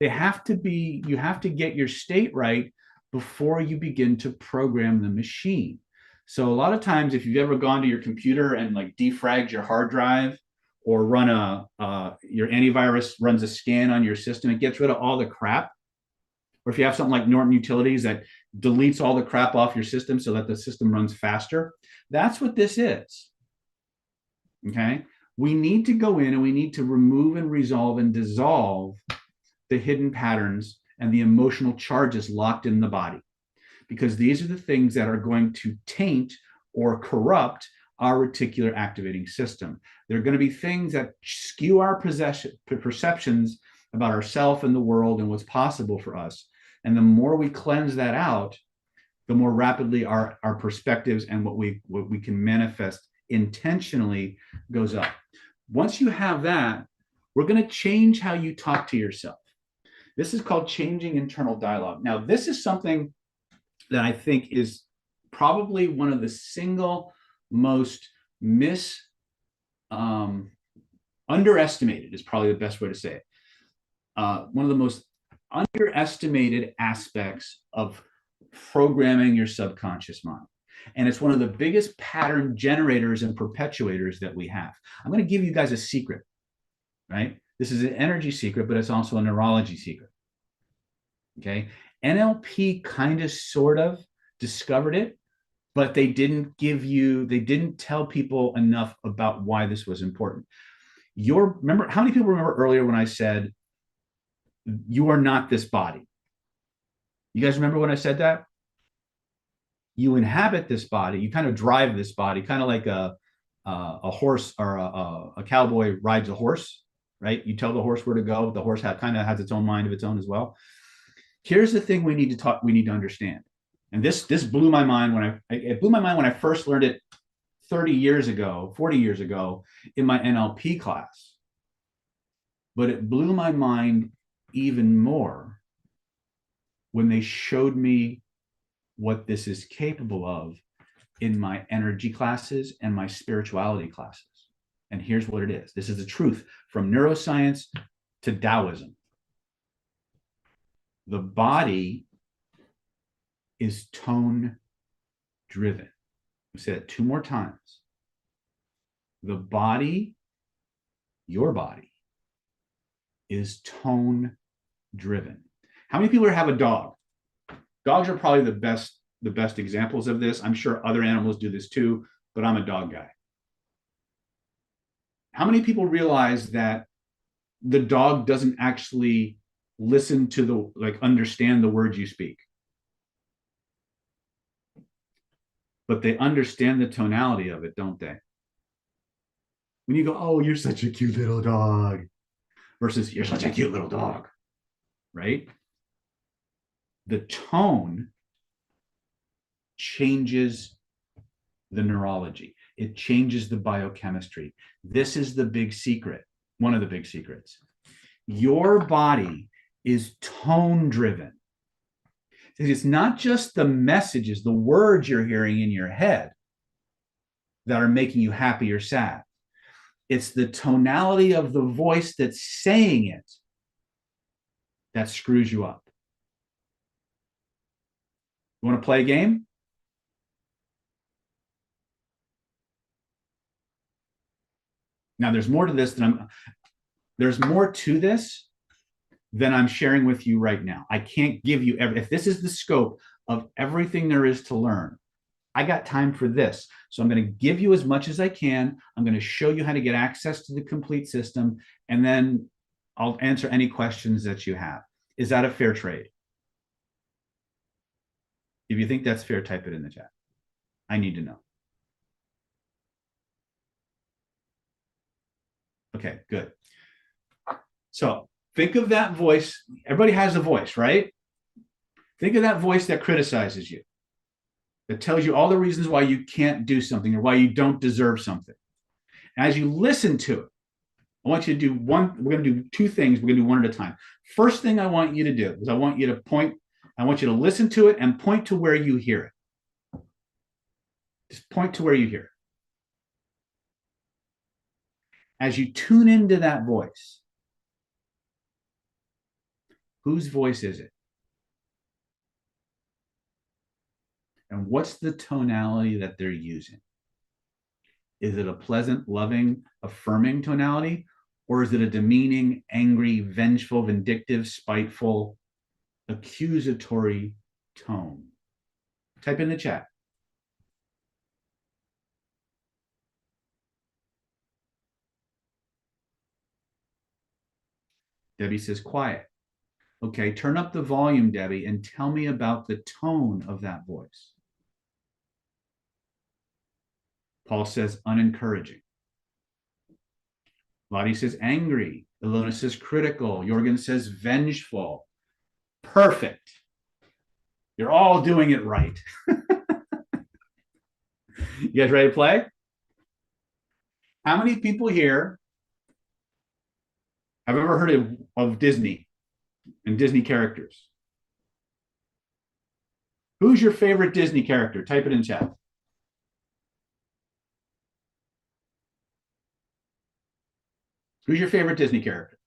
They have to be, you have to get your state right before you begin to program the machine. So a lot of times, if you've ever gone to your computer and like defragged your hard drive or run your antivirus runs a scan on your system, it gets rid of all the crap. Or if you have something like Norton Utilities that deletes all the crap off your system so that the system runs faster. That's what this is. Okay. We need to go in and we need to remove and resolve and dissolve the hidden patterns and the emotional charges locked in the body, because these are the things that are going to taint or corrupt our reticular activating system. They're going to be things that skew our perceptions about ourselves and the world and what's possible for us. And the more we cleanse that out, the more rapidly our perspectives and what we can manifest intentionally goes up. Once you have that, we're going to change how you talk to yourself. This is called changing internal dialogue. Now, this is something that I think is probably one of the single most underestimated is probably the best way to say it. One of the most underestimated aspects of programming your subconscious mind. And it's one of the biggest pattern generators and perpetuators that we have. I'm going to give you guys a secret, right? This is an energy secret, but it's also a neurology secret. Okay. NLP kind of sort of discovered it, but they didn't tell people enough about why this was important. Remember, how many people remember earlier when I said, you are not this body? You guys remember when I said that? You inhabit this body, you kind of drive this body, kind of like a horse or a cowboy rides a horse, right? You tell the horse where to go. The horse kind of has its own mind of its own as well. Here's the thing we need to understand. And this blew my mind it blew my mind when I first learned it 40 years ago in my NLP class. But it blew my mind even more when they showed me what this is capable of in my energy classes and my spirituality classes. And here's what it is. This is the truth from neuroscience to Taoism. The body is tone driven. I'll say that 2 more times. The body, your body, is tone driven. How many people have a dog? Dogs are probably the best examples of this. I'm sure other animals do this too, but I'm a dog guy. How many people realize that the dog doesn't actually listen to understand the words you speak, but they understand the tonality of it, don't they? When you go, oh, you're such a cute little dog, versus you're such a cute little dog, right? The tone changes the neurology. It changes the biochemistry. This is the big secret, one of the big secrets. Your body is tone driven. It's not just the messages, the words you're hearing in your head that are making you happy or sad. It's the tonality of the voice that's saying it that screws you up. You want to play a game? Now, there's more to this than I'm sharing with you right now. I can't give you if this is the scope of everything there is to learn. I got time for this. So I'm going to give you as much as I can. I'm going to show you how to get access to the complete system, and then I'll answer any questions that you have. Is that a fair trade? If you think that's fair, type it in the chat. I need to know. Okay, good. So think of that voice. Everybody has a voice, right? Think of that voice that criticizes you, that tells you all the reasons why you can't do something or why you don't deserve something. As you listen to it, I want you to do we're going to do 2 things. We're going to do one at a time. First thing I want you to do is I want you to listen to it and point to where you hear it. Just point to where you hear it. As you tune into that voice, whose voice is it? And what's the tonality that they're using? Is it a pleasant, loving, affirming tonality? Or is it a demeaning, angry, vengeful, vindictive, spiteful, accusatory tone? Type in the chat. Debbie says quiet. Okay, turn up the volume, Debbie, and tell me about the tone of that voice. Paul says unencouraging. Lottie says angry. Ilona says critical. Jorgen says vengeful. Perfect. You're all doing it right. You guys ready to play? How many people here have ever heard of Disney and Disney characters? Who's your favorite Disney character? Type it in chat. Who's your favorite Disney character?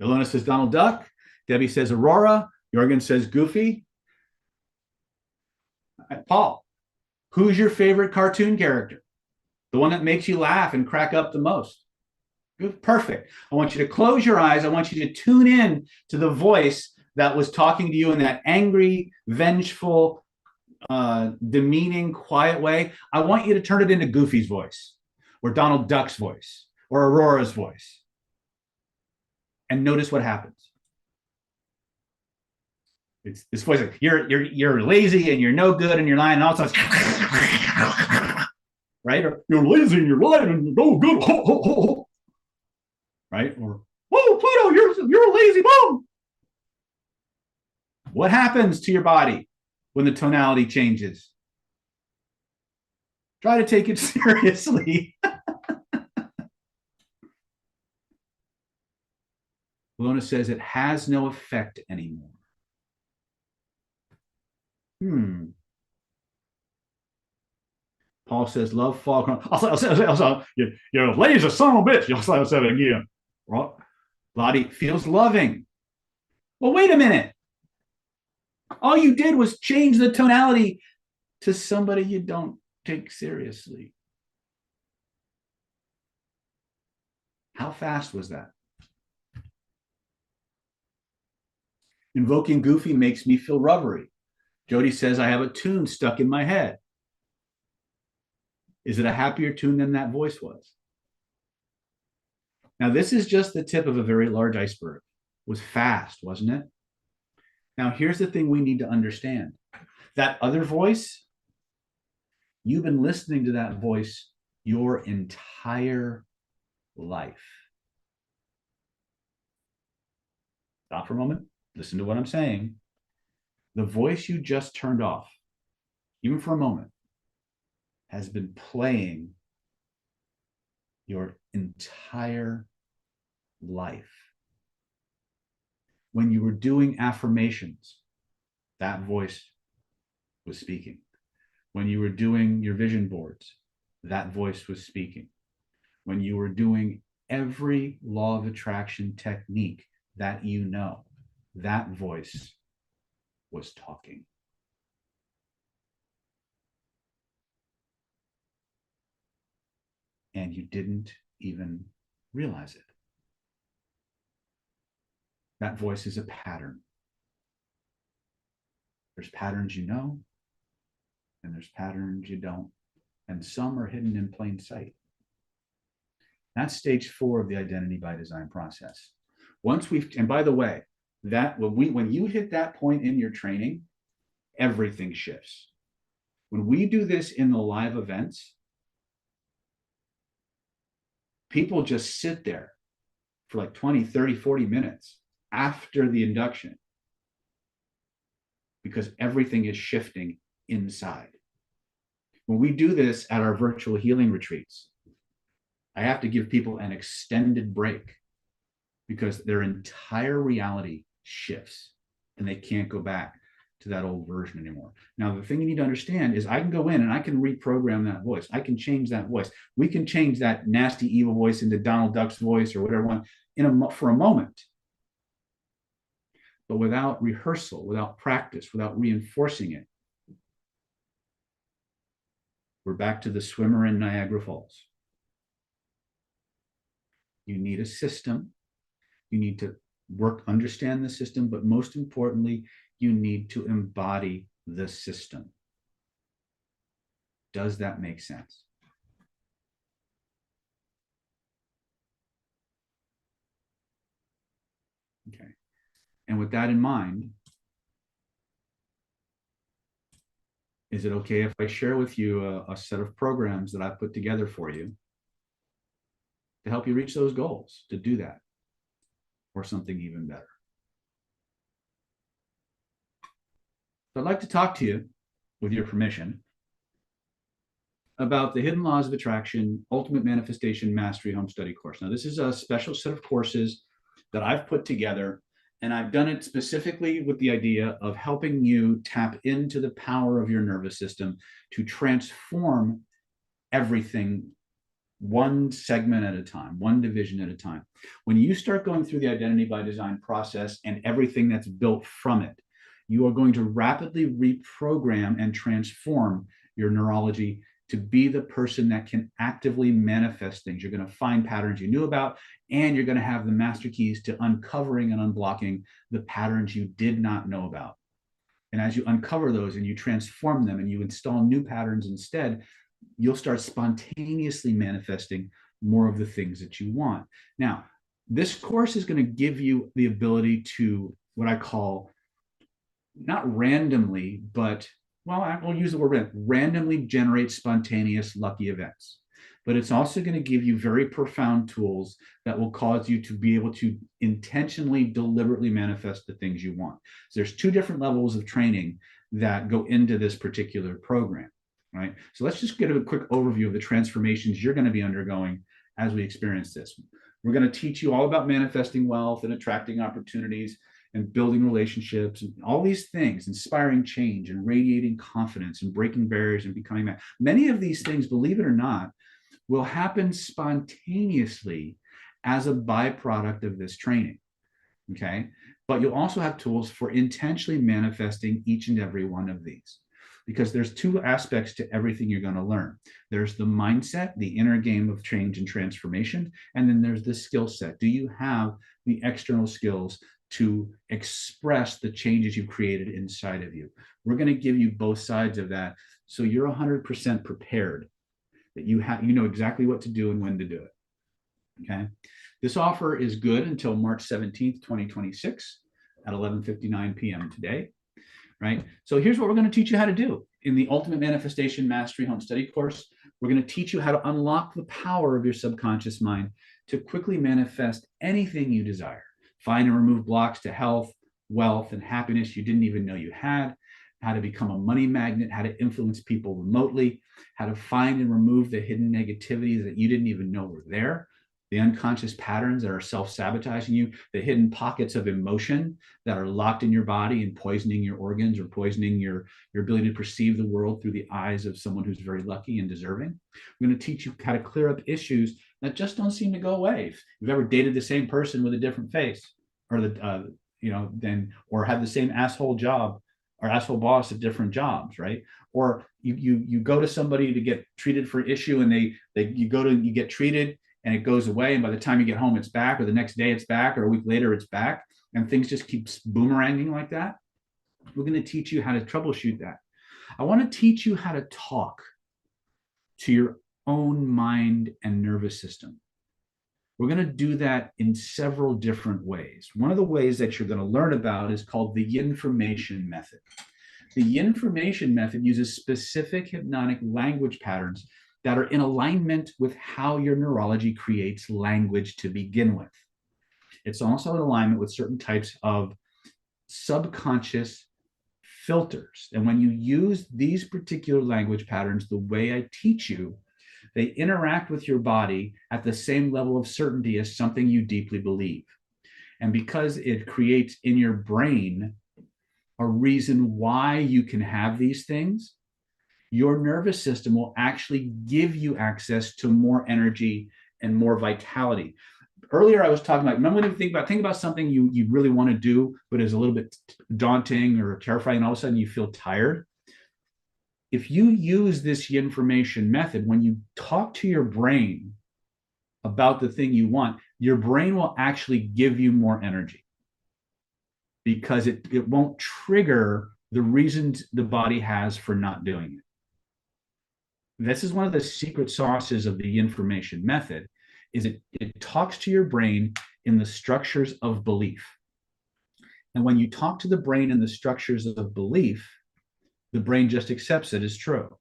Ilona says Donald Duck. Debbie says Aurora. Jorgen says Goofy. Paul, who's your favorite cartoon character? The one that makes you laugh and crack up the most. Good, perfect. I want you to close your eyes. I want you to tune in to the voice that was talking to you in that angry, vengeful, demeaning, quiet way. I want you to turn it into Goofy's voice or Donald Duck's voice or Aurora's voice. And notice what happens. It's this voice like you're lazy and you're no good and you're lying and all sorts. Right? Or you're lazy and you're lying and you're no good. Right? Or oh Pluto, you're a lazy bum. What happens to your body when the tonality changes? Try to take it seriously. Ilona says it has no effect anymore. Paul says, love fall. Also, you're a lazy son of a bitch. You'll say it again. Lottie feels loving. Well, wait a minute. All you did was change the tonality to somebody you don't take seriously. How fast was that? Invoking Goofy makes me feel rubbery. Jody says, I have a tune stuck in my head. Is it a happier tune than that voice was? Now, this is just the tip of a very large iceberg. It was fast, wasn't it? Now, here's the thing we need to understand. That other voice, you've been listening to that voice your entire life. Stop for a moment. Listen to what I'm saying. The voice you just turned off, even for a moment, has been playing your entire life. When you were doing affirmations, that voice was speaking. When you were doing your vision boards, that voice was speaking. When you were doing every law of attraction technique that you know, that voice was talking. And you didn't even realize it. That voice is a pattern. There's patterns you know, and there's patterns you don't. And some are hidden in plain sight. That's stage 4 of the identity by design process. Once we've, and by the way, that when you hit that point in your training, everything shifts. When we do this in the live events, people just sit there for like 20, 30, 40 minutes after the induction because everything is shifting inside. When we do this at our virtual healing retreats, I have to give people an extended break because their entire reality shifts and they can't go back to that old version anymore. Now, the thing you need to understand is I can go in and I can reprogram that voice. I can change that voice. We can change that nasty, evil voice into Donald Duck's voice or whatever one for a moment. But without rehearsal, without practice, without reinforcing it, we're back to the swimmer in Niagara Falls. You need a system. You need to understand the system, but most importantly, you need to embody the system. Does that make sense? Okay. And with that in mind, is it okay if I share with you a set of programs that I've put together for you to help you reach those goals, to do that, or something even better? So I'd like to talk to you, with your permission, about the Hidden Laws of Attraction Ultimate Manifestation Mastery Home Study course. Now, this is a special set of courses that I've put together, and I've done it specifically with the idea of helping you tap into the power of your nervous system to transform everything one segment at a time, one division at a time. When you start going through the identity by design process and everything that's built from it, you are going to rapidly reprogram and transform your neurology to be the person that can actively manifest things. You're going to find patterns you knew about, and you're going to have the master keys to uncovering and unblocking the patterns you did not know about. And as you uncover those and you transform them and you install new patterns instead, you'll start spontaneously manifesting more of the things that you want. Now, this course is going to give you the ability to, what I call, not randomly, but, well, I will use the word randomly generate spontaneous lucky events. But it's also going to give you very profound tools that will cause you to be able to intentionally, deliberately manifest the things you want. So there's two different levels of training that go into this particular program, right? So let's just get a quick overview of the transformations you're going to be undergoing as we experience this. We're going to teach you all about manifesting wealth and attracting opportunities and building relationships and all these things, inspiring change and radiating confidence and breaking barriers and becoming that. Many of these things, believe it or not, will happen spontaneously as a byproduct of this training, okay? But you'll also have tools for intentionally manifesting each and every one of these, because there's two aspects to everything you're going to learn. There's the mindset, the inner game of change and transformation, and then there's the skill set. Do you have the external skills to express the changes you've created inside of you? We're going to give you both sides of that, so you're 100% prepared, that you know exactly what to do and when to do it. Okay. This offer is good until March 17th, 2026 at 11:59 p.m. today, right? So here's what we're going to teach you how to do. In the Ultimate Manifestation Mastery Home Study course, we're going to teach you how to unlock the power of your subconscious mind to quickly manifest anything you desire. Find and remove blocks to health, wealth, and happiness you didn't even know you had, how to become a money magnet, how to influence people remotely, how to find and remove the hidden negativities that you didn't even know were there, the unconscious patterns that are self-sabotaging you, the hidden pockets of emotion that are locked in your body and poisoning your organs or poisoning your ability to perceive the world through the eyes of someone who's very lucky and deserving. We're going to teach you how to clear up issues that just don't seem to go away. If you've ever dated the same person with a different face, or or had the same asshole job or asshole boss at different jobs, right? Or you go to somebody to get treated for an issue, and you get treated and it goes away, and by the time you get home it's back, or the next day it's back, or a week later it's back, and things just keep boomeranging like that. We're going to teach you how to troubleshoot that. I want to teach you how to talk to your own mind and nervous system. We're going to do that in several different ways. One of the ways that you're going to learn about is called the Yinformation method. The Yinformation method uses specific hypnotic language patterns that are in alignment with how your neurology creates language to begin with. It's also in alignment with certain types of subconscious filters. And when you use these particular language patterns the way I teach you, they interact with your body at the same level of certainty as something you deeply believe. And because it creates in your brain a reason why you can have these things, your nervous system will actually give you access to more energy and more vitality. Earlier, I was talking about, remember when you think about something you really want to do, but is a little bit daunting or terrifying, and all of a sudden you feel tired? If you use this Yinformation method, when you talk to your brain about the thing you want, your brain will actually give you more energy. because it won't trigger the reasons the body has for not doing it. This is one of the secret sauces of the information method, is it talks to your brain in the structures of belief. And when you talk to the brain in the structures of belief, the brain just accepts it as true,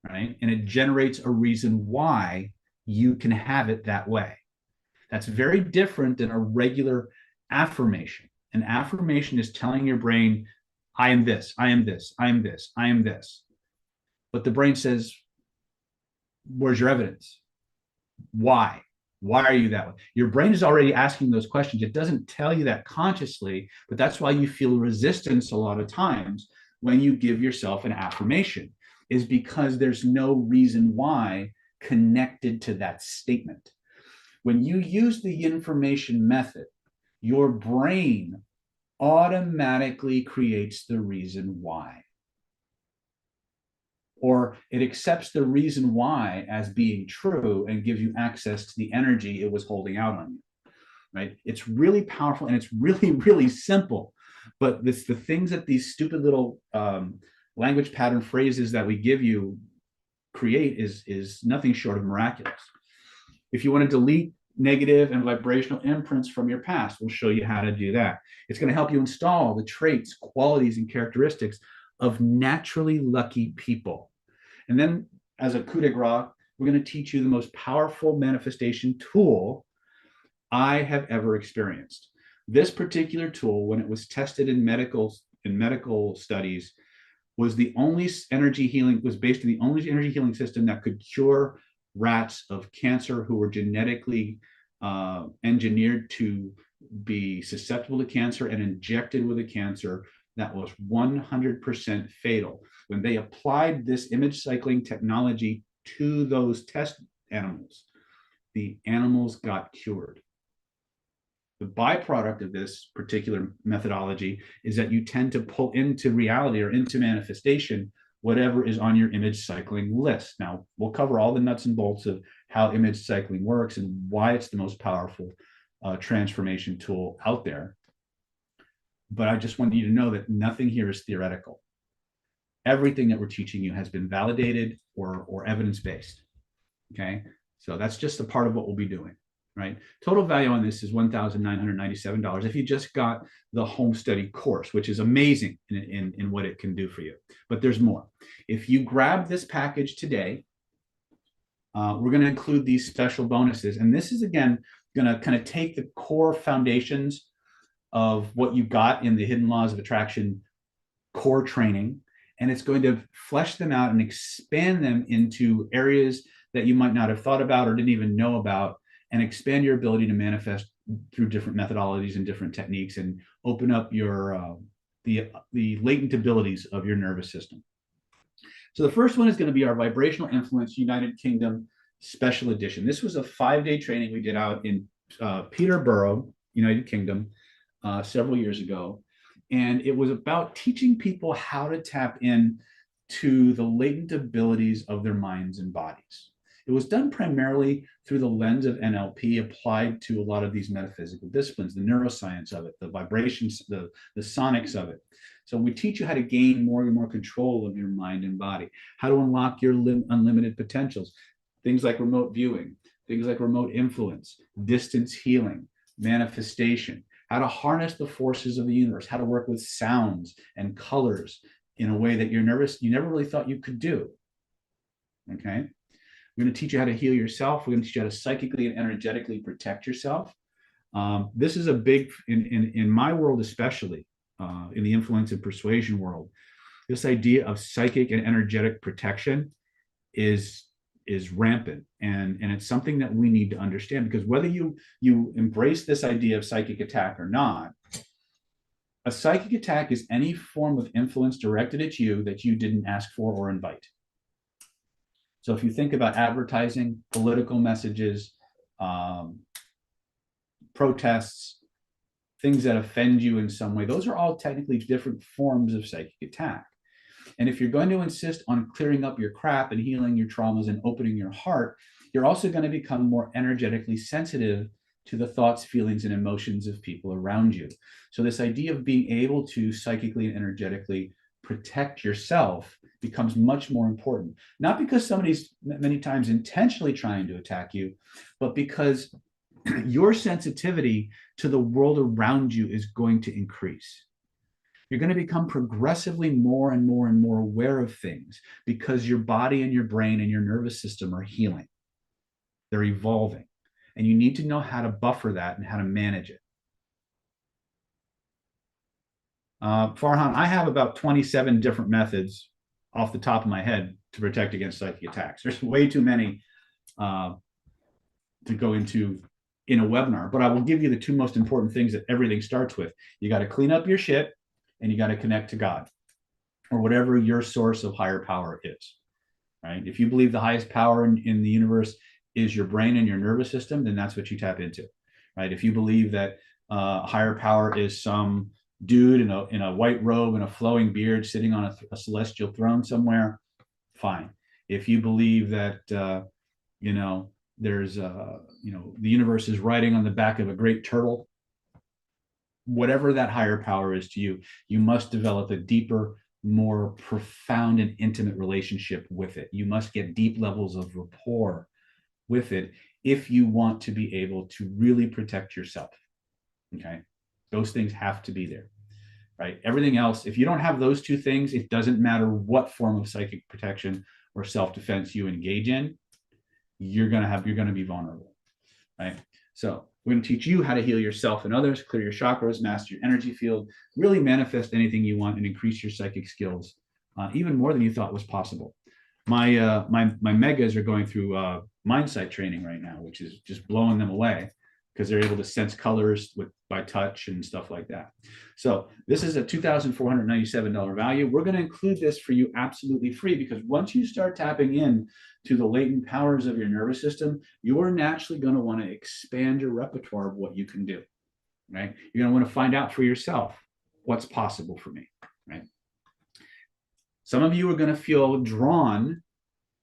right? And it generates a reason why you can have it that way. That's very different than a regular affirmation. An affirmation is telling your brain, I am this, I am this, I am this, I am this. But the brain says, where's your evidence? Why? Why are you that way? Your brain is already asking those questions. It doesn't tell you that consciously, but that's why you feel resistance a lot of times when you give yourself an affirmation, is because there's no reason why connected to that statement. When you use the information method, your brain automatically creates the reason why. Or it accepts the reason why as being true and gives you access to the energy it was holding out on you, right? It's really powerful and it's really, really simple. But the things that these stupid little language pattern phrases that we give you create is nothing short of miraculous. If you want to delete negative and vibrational imprints from your past, we'll show you how to do that. It's going to help you install the traits, qualities, and characteristics of naturally lucky people. And then, as a coup de grace, we're going to teach you the most powerful manifestation tool I have ever experienced. This particular tool, when it was tested in medical studies, was the only energy healing, was based on the only energy healing system that could cure rats of cancer who were genetically engineered to be susceptible to cancer and injected with a cancer that was 100% fatal. When they applied this image cycling technology to those test animals, the animals got cured. The byproduct of this particular methodology is that you tend to pull into reality or into manifestation whatever is on your image cycling list. Now, we'll cover all the nuts and bolts of how image cycling works and why it's the most powerful transformation tool out there. But I just want you to know that nothing here is theoretical. Everything that we're teaching you has been validated or evidence-based, okay? So that's just a part of what we'll be doing, right? Total value on this is $1,997 if you just got the home study course, which is amazing in what it can do for you. But there's more. If you grab this package today, we're going to include these special bonuses. And this is, again, going to kind of take the core foundations of what you got in the Hidden Laws of Attraction core training, and it's going to flesh them out and expand them into areas that you might not have thought about or didn't even know about, and expand your ability to manifest through different methodologies and different techniques, and open up your the latent abilities of your nervous system. So the first one is going to be our Vibrational Influence United Kingdom Special Edition. This was a 5-day training we did out in Peterborough, United Kingdom, several years ago. And it was about teaching people how to tap in to the latent abilities of their minds and bodies. It was done primarily through the lens of NLP, applied to a lot of these metaphysical disciplines, the neuroscience of it, the vibrations, the sonics of it. So we teach you how to gain more and more control of your mind and body, how to unlock your unlimited potentials, things like remote viewing, things like remote influence, distance healing, manifestation, how to harness the forces of the universe, how to work with sounds and colors in a way that you never really thought you could do. Okay? We're going to teach you how to heal yourself. We're going to teach you how to psychically and energetically protect yourself. This is a big, in my world especially, in the influence and persuasion world, this idea of psychic and energetic protection is rampant, and it's something that we need to understand, because whether you embrace this idea of psychic attack or not, a psychic attack is any form of influence directed at you that you didn't ask for or invite. So if you think about advertising, political messages, protests, things that offend you in some way, those are all technically different forms of psychic attack. And if you're going to insist on clearing up your crap and healing your traumas and opening your heart, you're also going to become more energetically sensitive to the thoughts, feelings, and emotions of people around you. So this idea of being able to psychically and energetically protect yourself becomes much more important. Not because somebody's many times intentionally trying to attack you, but because your sensitivity to the world around you is going to increase. You're going to become progressively more and more and more aware of things because your body and your brain and your nervous system are healing. They're evolving. And you need to know how to buffer that and how to manage it. Farhan, I have about 27 different methods off the top of my head to protect against psychic attacks. There's way too many to go into in a webinar, but I will give you the two most important things that everything starts with. You got to clean up your shit and you got to connect to God or whatever your source of higher power is, right? If you believe the highest power in the universe is your brain and your nervous system, then that's what you tap into, right? If you believe that higher power is some dude in a white robe and a flowing beard sitting on a celestial throne somewhere, fine. If you believe that, there's, the universe is riding on the back of a great turtle, whatever that higher power is to you, you must develop a deeper, more profound and intimate relationship with it. You must get deep levels of rapport with it if you want to be able to really protect yourself. Okay. Those things have to be there, right? Everything else, if you don't have those two things, it doesn't matter what form of psychic protection or self-defense you engage in, you're going to be vulnerable, right? So we're going to teach you how to heal yourself and others, clear your chakras, master your energy field, really manifest anything you want and increase your psychic skills even more than you thought was possible. My megas are going through mind sight training right now, which is just blowing them away because they're able to sense colors by touch and stuff like that. So this is a $2,497 value. We're going to include this for you absolutely free because once you start tapping in to the latent powers of your nervous system, you're naturally going to want to expand your repertoire of what you can do, right? You're going to want to find out for yourself what's possible for me, right? Some of you are going to feel drawn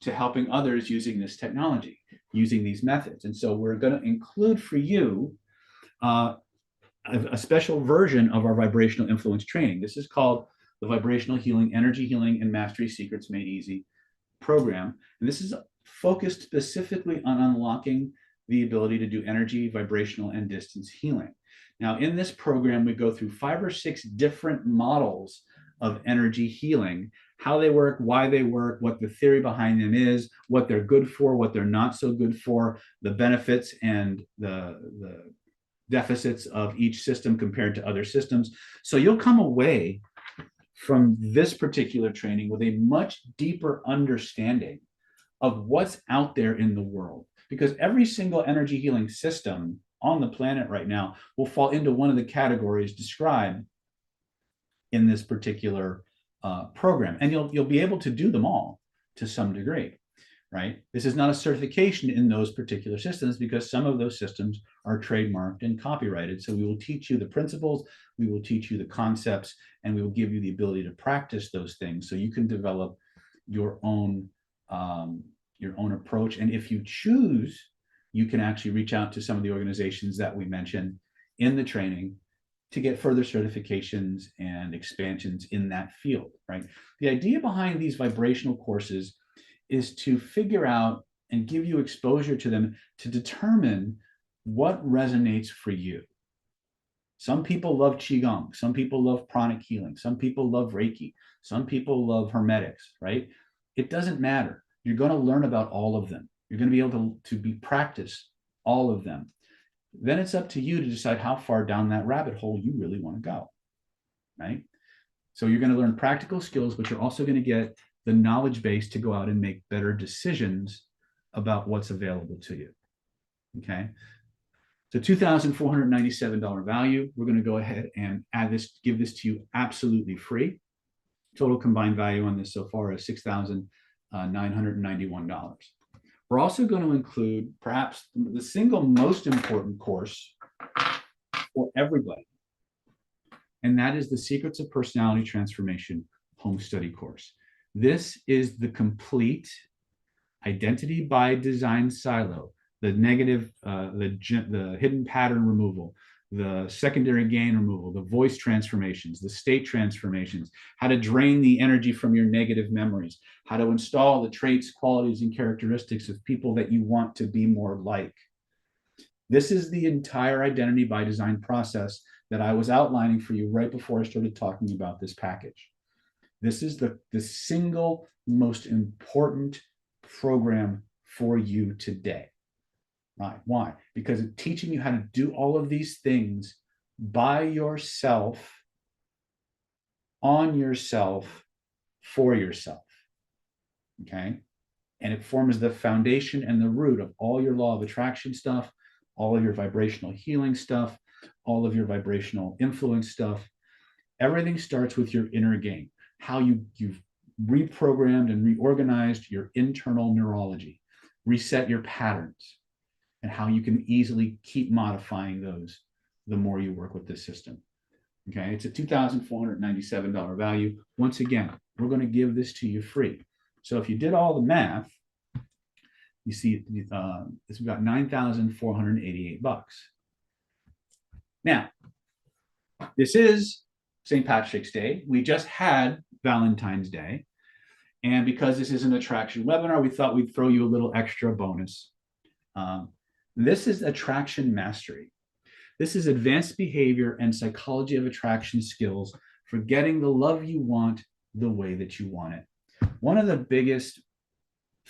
to helping others using this technology, using these methods. And so we're going to include for you a special version of our vibrational influence training. This is called the Vibrational Healing, Energy Healing, and Mastery Secrets Made Easy program. And this is focused specifically on unlocking the ability to do energy, vibrational, and distance healing. Now, in this program, we go through 5 or 6 different models of energy healing, how they work, why they work, what the theory behind them is, what they're good for, what they're not so good for, the benefits and the deficits of each system compared to other systems. So you'll come away from this particular training with a much deeper understanding of what's out there in the world, because every single energy healing system on the planet right now will fall into one of the categories described in this particular program, and you'll be able to do them all to some degree, right? This is not a certification in those particular systems because some of those systems are trademarked and copyrighted. So we will teach you the principles, we will teach you the concepts, and we will give you the ability to practice those things so you can develop your own approach. And if you choose, you can actually reach out to some of the organizations that we mentioned in the training to get further certifications and expansions in that field, right? The idea behind these vibrational courses is to figure out and give you exposure to them to determine what resonates for you. Some people love Qigong, some people love pranic healing, some people love Reiki, some people love Hermetics, right? It doesn't matter. You're going to learn about all of them. You're going to be able to practice all of them. Then it's up to you to decide how far down that rabbit hole you really want to go, right? So you're going to learn practical skills, but you're also going to get the knowledge base to go out and make better decisions about what's available to you, okay? So $2,497 value. We're going to go ahead and give this to you absolutely free. Total combined value on this so far is $6,991. We're also going to include perhaps the single most important course for everybody, and that is the Secrets of Personality Transformation Home Study course. This is the complete identity by design silo the negative, the hidden pattern removal, the secondary gain removal, the voice transformations, the state transformations, how to drain the energy from your negative memories, how to install the traits, qualities, and characteristics of people that you want to be more like. This is the entire identity by design process that I was outlining for you right before I started talking about this package. This is the single most important program for you today. Right? Why? Because it's teaching you how to do all of these things by yourself, on yourself, for yourself. Okay? And it forms the foundation and the root of all your law of attraction stuff, all of your vibrational healing stuff, all of your vibrational influence stuff. Everything starts with your inner game, how you've reprogrammed and reorganized your internal neurology, reset your patterns, and how you can easily keep modifying those the more you work with this system. Okay, it's a $2,497 value. Once again, we're going to give this to you free. So if you did all the math, you see it's got $9,488. Now, this is St. Patrick's Day. We just had Valentine's Day. And because this is an attraction webinar, we thought we'd throw you a little extra bonus. This is attraction mastery. This is advanced behavior and psychology of attraction skills for getting the love you want the way that you want it. One of the biggest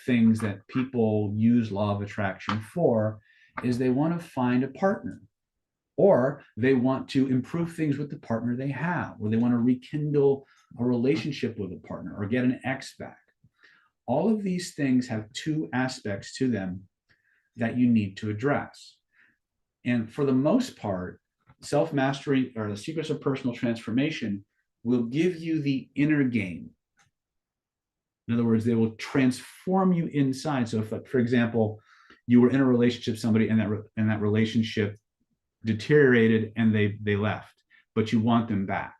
things that people use law of attraction for is they want to find a partner, or they want to improve things with the partner they have, or they want to rekindle a relationship with a partner or get an ex back. All of these things have two aspects to them that you need to address. And for the most part, self-mastery or the secrets of personal transformation will give you the inner game. In other words, they will transform you inside. So if, for example, you were in a relationship with somebody and that relationship deteriorated and they left, but you want them back.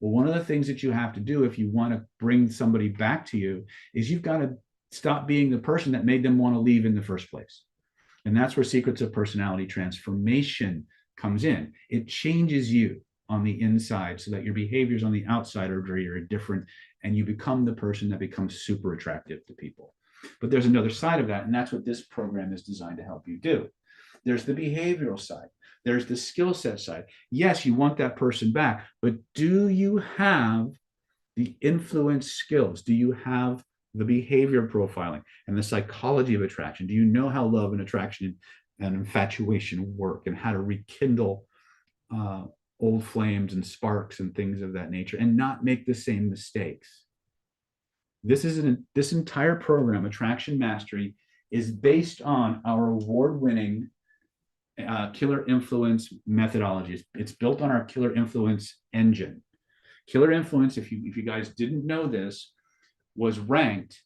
Well, one of the things that you have to do if you want to bring somebody back to you is you've got to stop being the person that made them want to leave in the first place. And that's where secrets of personality transformation comes in. It changes you on the inside so that your behaviors on the outside are very different, and you become the person that becomes super attractive to people. But there's another side of that, and that's what this program is designed to help you do. There's the behavioral side. There's the skill set side. Yes, you want that person back, but do you have the influence skills? Do you have the behavior profiling and the psychology of attraction? Do you know how love and attraction and infatuation work, and how to rekindle old flames and sparks and things of that nature and not make the same mistakes? This entire program, Attraction Mastery, is based on our award-winning Killer Influence methodologies. It's built on our Killer Influence engine. Killer Influence, if you guys didn't know this, was ranked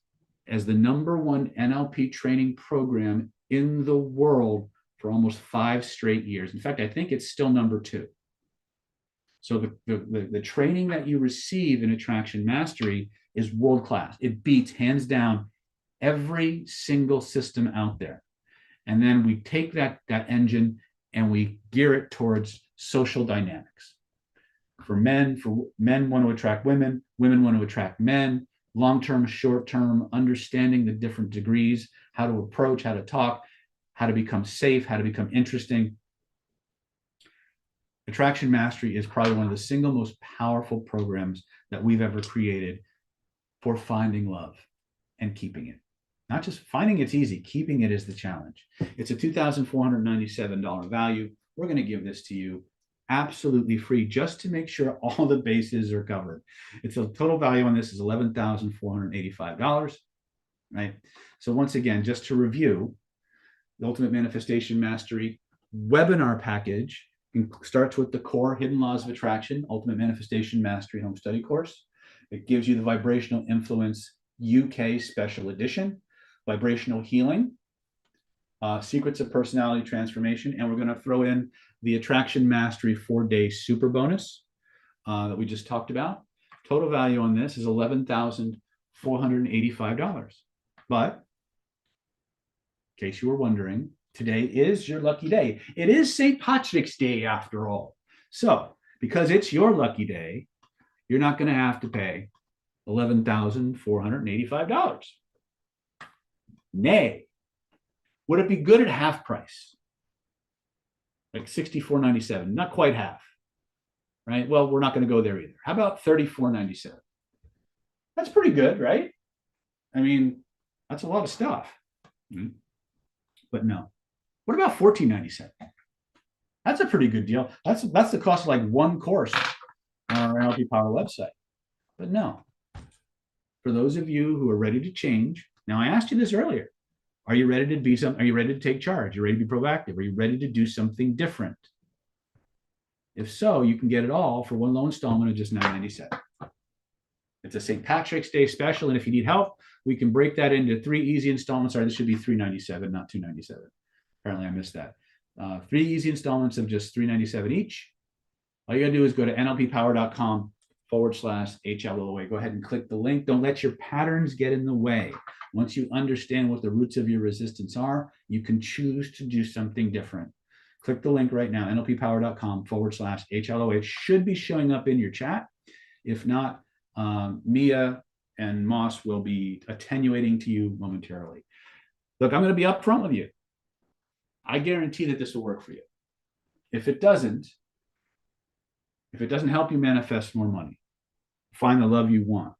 as the #1 NLP training program in the world for almost 5 straight years. In fact, I think it's still #2. So the training that you receive in Attraction Mastery is world-class. It beats, hands down, every single system out there. And then we take that engine and we gear it towards social dynamics. For men want to attract women, women want to attract men, long-term, short-term, understanding the different degrees, how to approach, how to talk, how to become safe, how to become interesting. Attraction Mastery is probably one of the single most powerful programs that we've ever created for finding love and keeping it. Not just finding it's easy, keeping it is the challenge. It's a $2,497 value. We're going to give this to you absolutely free just to make sure all the bases are covered. It's a total value on this is $11,485, right? So once again, just to review, the Ultimate Manifestation Mastery webinar package starts with the core Hidden Laws of Attraction, Ultimate Manifestation Mastery Home Study course. It gives you the Vibrational Influence UK Special Edition, Vibrational Healing, Secrets of Personality Transformation, and we're going to throw in the Attraction Mastery 4-day super bonus that we just talked about. Total value on this is $11,485. But in case you were wondering, Today is your lucky day. It is St. Patrick's Day after all. So because it's your lucky day, you're not going to have to pay $11,485. Nay, would it be good at half price? Like $64.97, not quite half, right? Well, we're not going to go there either. How about $34.97? That's pretty good, right? I mean, that's a lot of stuff. But no. What about $14.97? That's a pretty good deal. That's the cost of like one course on our NLP Power website. But no. For those of you who are ready to change, now I asked you this earlier. Are you ready to be something? Are you ready to take charge? Are you ready to be proactive? Are you ready to do something different? If so, you can get it all for one low installment of just $9.97. It's a St. Patrick's Day special, and if you need help, we can break that into 3 easy installments. Sorry, this should be $3.97, not $2.97. Apparently, I missed that. 3 easy installments of just $3.97 each. All you gotta do is go to nlppower.com/HLOA. Go ahead and click the link. Don't let your patterns get in the way. Once you understand what the roots of your resistance are, you can choose to do something different. Click the link right now, nlppower.com/HLOA. It should be showing up in your chat. If not, Mia and Moss will be attenuating to you momentarily. Look, I'm going to be upfront with you. I guarantee that this will work for you. If it doesn't help you manifest more money, find the love you want,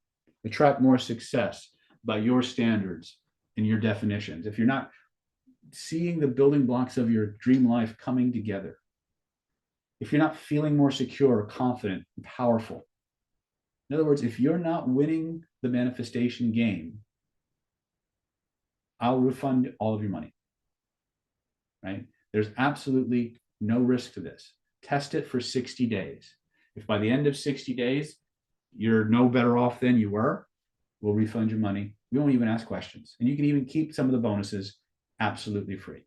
attract more success by your standards and your definitions, if you're not seeing the building blocks of your dream life coming together, if you're not feeling more secure, confident, and powerful, in other words, if you're not winning the manifestation game, I'll refund all of your money, right? There's absolutely no risk to this. Test it for 60 days. If by the end of 60 days, you're no better off than you were, we'll refund your money. We won't even ask questions. And you can even keep some of the bonuses absolutely free,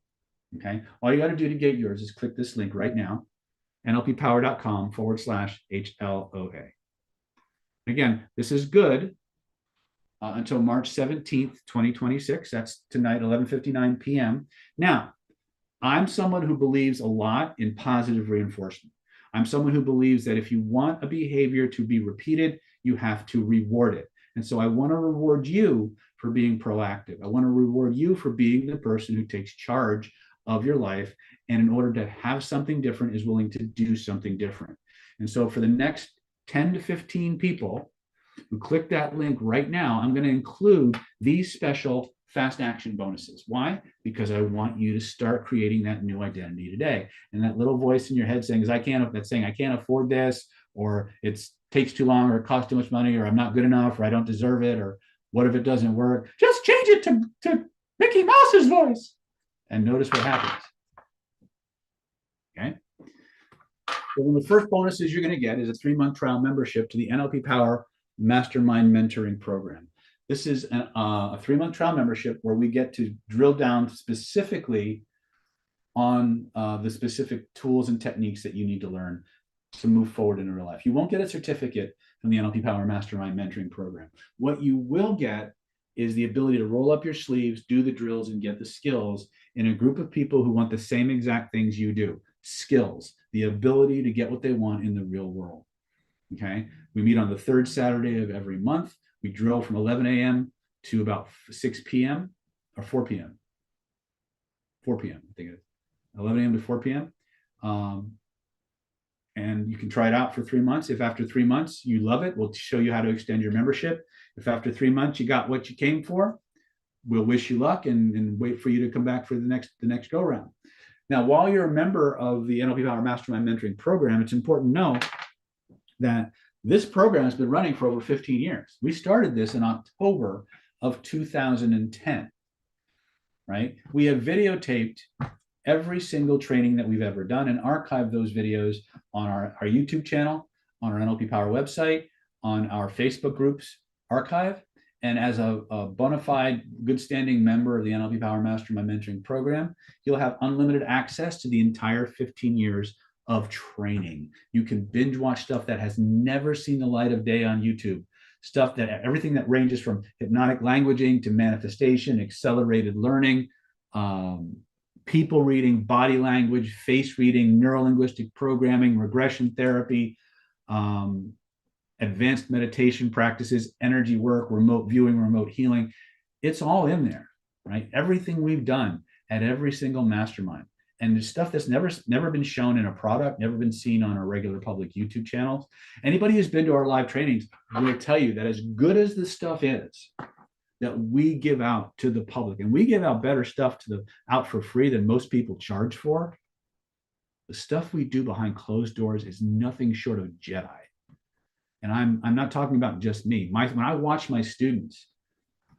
okay? All you got to do to get yours is click this link right now, nlppower.com/HLOA. Again, this is good until March 17th, 2026. That's tonight, 11:59 p.m. Now, I'm someone who believes a lot in positive reinforcement. I'm someone who believes that if you want a behavior to be repeated, you have to reward it. And so I want to reward you for being proactive. I want to reward you for being the person who takes charge of your life, and in order to have something different, is willing to do something different. And so for the next 10 to 15 people who click that link right now, I'm going to include these special fast action bonuses. Why? Because I want you to start creating that new identity today. And that little voice in your head saying, I can't afford this, or it takes too long, or it costs too much money, or I'm not good enough, or I don't deserve it, or what if it doesn't work? Just change it to Mickey Mouse's voice and notice what happens. Okay. So one of the first bonuses you're going to get is a 3-month trial membership to the NLP Power Mastermind Mentoring Program. This is a 3-month trial membership where we get to drill down specifically on the specific tools and techniques that you need to learn to move forward in real life. You won't get a certificate from the NLP Power Mastermind Mentoring Program. What you will get is the ability to roll up your sleeves, do the drills, and get the skills in a group of people who want the same exact things you do. Skills, the ability to get what they want in the real world. Okay, we meet on the 3rd Saturday of every month. We drill from 11 a.m. to about 6 p.m. or 4 p.m. 4 p.m. I think it is 11 a.m. to 4 p.m. And you can try it out for 3 months. If after 3 months you love it, we'll show you how to extend your membership. If after 3 months you got what you came for, we'll wish you luck and wait for you to come back for the next go round. Now, while you're a member of the NLP Power Mastermind Mentoring Program, it's important to know that this program has been running for over 15 years. We started this in October of 2010, right? We have videotaped every single training that we've ever done and archived those videos on our YouTube channel, on our NLP Power website, on our Facebook groups archive. And as a bona fide, good standing member of the NLP Power Mastermind Mentoring Program, you'll have unlimited access to the entire 15 years of training. You can binge watch stuff that has never seen the light of day on YouTube. Everything that ranges from hypnotic languaging to manifestation, accelerated learning, people reading, body language, face reading, neuro-linguistic programming, regression therapy, um, advanced meditation practices, energy work, remote viewing, remote healing. It's all in there, right? Everything we've done at every single mastermind. And the stuff that's never been shown in a product, never been seen on our regular public YouTube channels. Anybody who's been to our live trainings will tell you that as good as the stuff is that we give out to the public, and we give out better stuff out for free than most people charge for, the stuff we do behind closed doors is nothing short of Jedi. And I'm not talking about just me. When I watch my students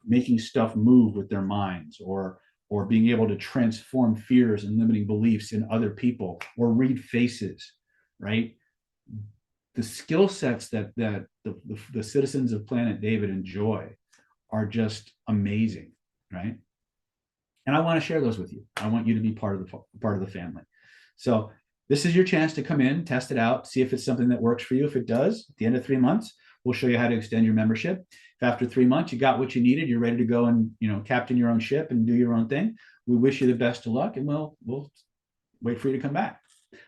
making stuff move with their minds, or being able to transform fears and limiting beliefs in other people, or read faces, right? The skill sets that the citizens of Planet David enjoy are just amazing, right? And I want to share those with you. I want you to be part of the family. So this is your chance to come in, test it out, see if it's something that works for you. If it does, at the end of 3 months, we'll show you how to extend your membership. If after 3 months you got what you needed, you're ready to go and captain your own ship and do your own thing, we wish you the best of luck, and we'll wait for you to come back.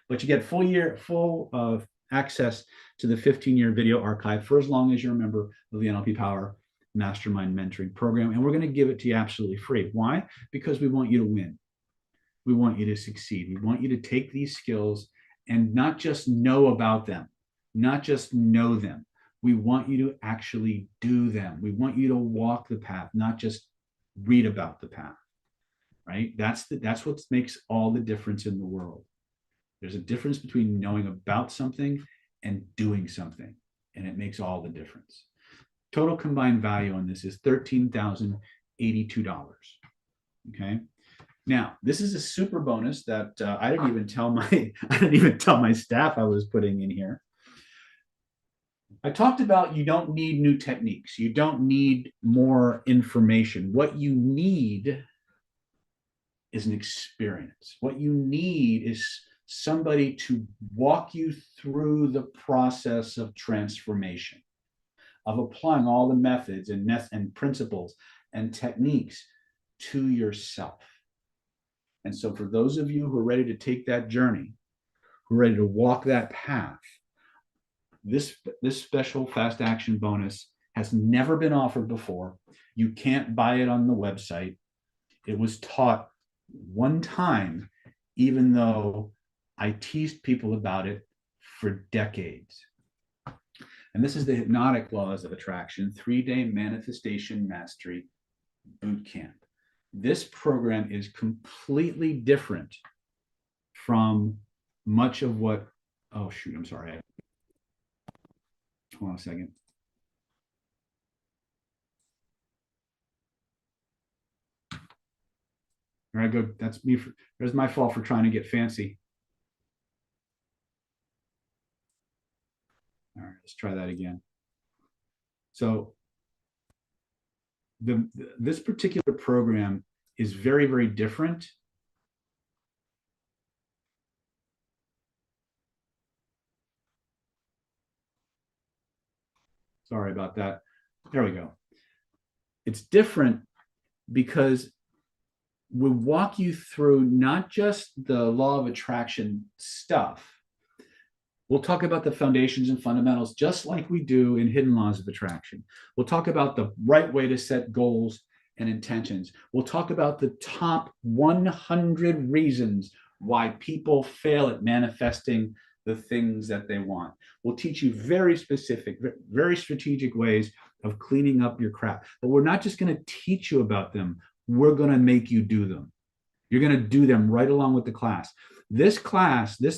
But you get full access to the 15-year video archive for as long as you're a member of the NLP Power Mastermind Mentoring Program. And we're going to give it to you absolutely free. Why? Because we want you to win. We want you to succeed. We want you to take these skills and not just know about them, not just know them. We want you to actually do them. We want you to walk the path, not just read about the path, right? That's what makes all the difference in the world. There's a difference between knowing about something and doing something, and it makes all the difference. Total combined value on this is $13,082. Okay. Now, this is a super bonus that I didn't even tell my staff I was putting in here. I talked about you don't need new techniques. You don't need more information. What you need is an experience. What you need is somebody to walk you through the process of transformation, of applying all the methods and principles and techniques to yourself. And so for those of you who are ready to take that journey, who are ready to walk that path, this special fast action bonus has never been offered before. You can't buy it on the website. It was taught one time, even though I teased people about it for decades. And this is the Hypnotic Laws of Attraction 3-day Manifestation Mastery Boot Camp. This program is completely different from much of what, oh shoot, I'm sorry. Hold on a second. There I go. That's me. There's my fault for trying to get fancy. All right, let's try that again. So this particular program is very, very different. Sorry about that. There we go. It's different because we walk you through not just the law of attraction stuff. We'll talk about the foundations and fundamentals, just like we do in Hidden Laws of Attraction. We'll talk about the right way to set goals and intentions. We'll talk about the top 100 reasons why people fail at manifesting the things that they want. We'll teach you very specific, very strategic ways of cleaning up your crap. But we're not just going to teach you about them. We're going to make you do them. You're going to do them right along with the class. This class, the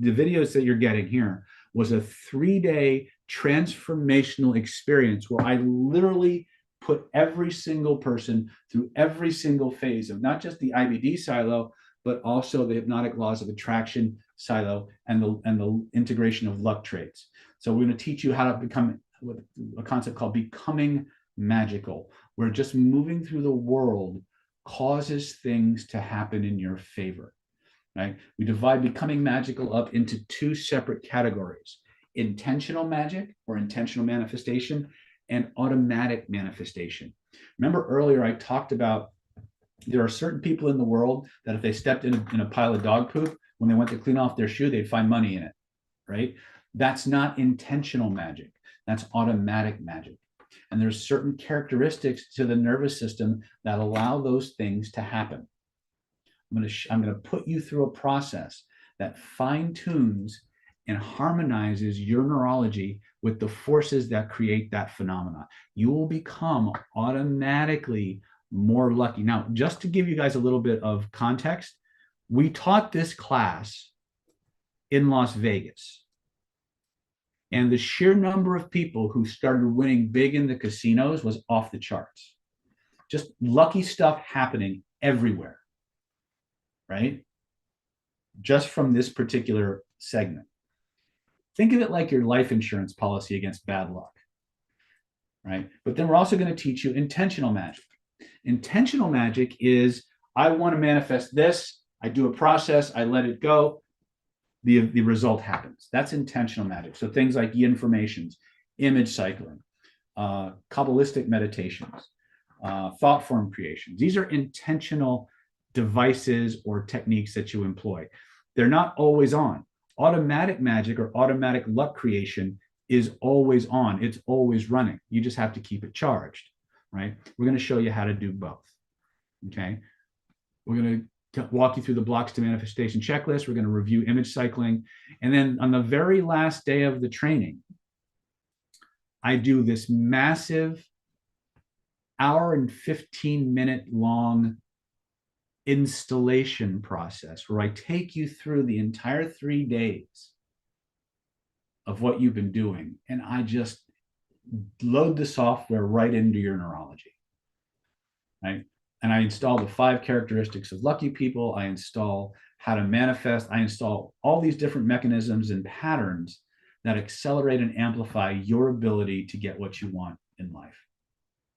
videos that you're getting here was a 3-day transformational experience where I literally put every single person through every single phase of not just the IBD silo, but also the Hypnotic Laws of Attraction silo and the integration of luck traits. So we're going to teach you how to become a concept called becoming magical, where just moving through the world causes things to happen in your favor. Right? We divide becoming magical up into 2 separate categories: intentional magic or intentional manifestation and automatic manifestation. Remember earlier I talked about There are certain people in the world that if they stepped in a pile of dog poop, when they went to clean off their shoe, they'd find money in it, right? That's not intentional magic. That's automatic magic. And there's certain characteristics to the nervous system that allow those things to happen. I'm going to put you through a process that fine tunes and harmonizes your neurology with the forces that create that phenomena. You will become automatically more lucky. Now, just to give you guys a little bit of context, we taught this class in Las Vegas. And the sheer number of people who started winning big in the casinos was off the charts. Just lucky stuff happening everywhere, right? Just from this particular segment. Think of it like your life insurance policy against bad luck, right? But then we're also going to teach you intentional magic. Intentional magic is, I want to manifest this, I do a process, I let it go, the result happens. That's intentional magic. So things like yin formations, image cycling, Kabbalistic meditations, thought form creations. These are intentional devices or techniques that you employ. They're not always on. Automatic magic or automatic luck creation is always on. It's always running. You just have to keep it charged, right? We're going to show you how to do both, okay? We're going to walk you through the blocks to manifestation checklist. We're going to review image cycling. And then on the very last day of the training, I do this massive hour and 15-minute long installation process where I take you through the entire 3 days of what you've been doing. And I just load the software right into your neurology, right? And I install the 5 characteristics of lucky people. I install how to manifest. I install all these different mechanisms and patterns that accelerate and amplify your ability to get what you want in life,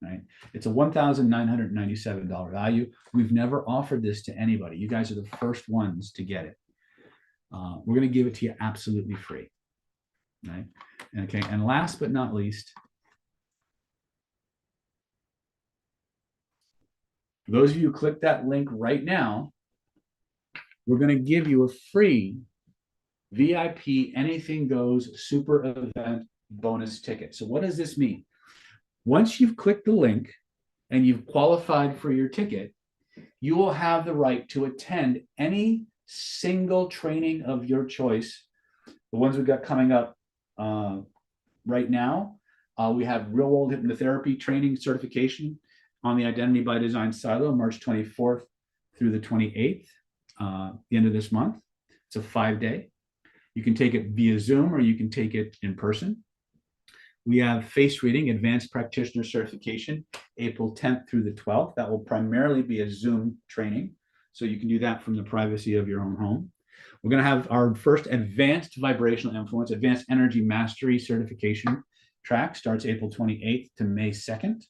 right? It's a $1,997 value. We've never offered this to anybody. You guys are the first ones to get it. We're going to give it to you absolutely free, right? Okay. And last but not least, for those of you who click that link right now, we're going to give you a free VIP Anything Goes Super Event bonus ticket. So what does this mean? Once you've clicked the link and you've qualified for your ticket, you will have the right to attend any single training of your choice. The ones we've got coming up right now, we have real world hypnotherapy training certification on the Identity by Design silo, March 24th through the 28th, the end of this month. It's a 5-day. You can take it via Zoom or you can take it in person. We have face reading, advanced practitioner certification, April 10th through the 12th. That will primarily be a Zoom training. So you can do that from the privacy of your own home. We're going to have our first advanced vibrational influence, advanced energy mastery certification track, starts April 28th to May 2nd.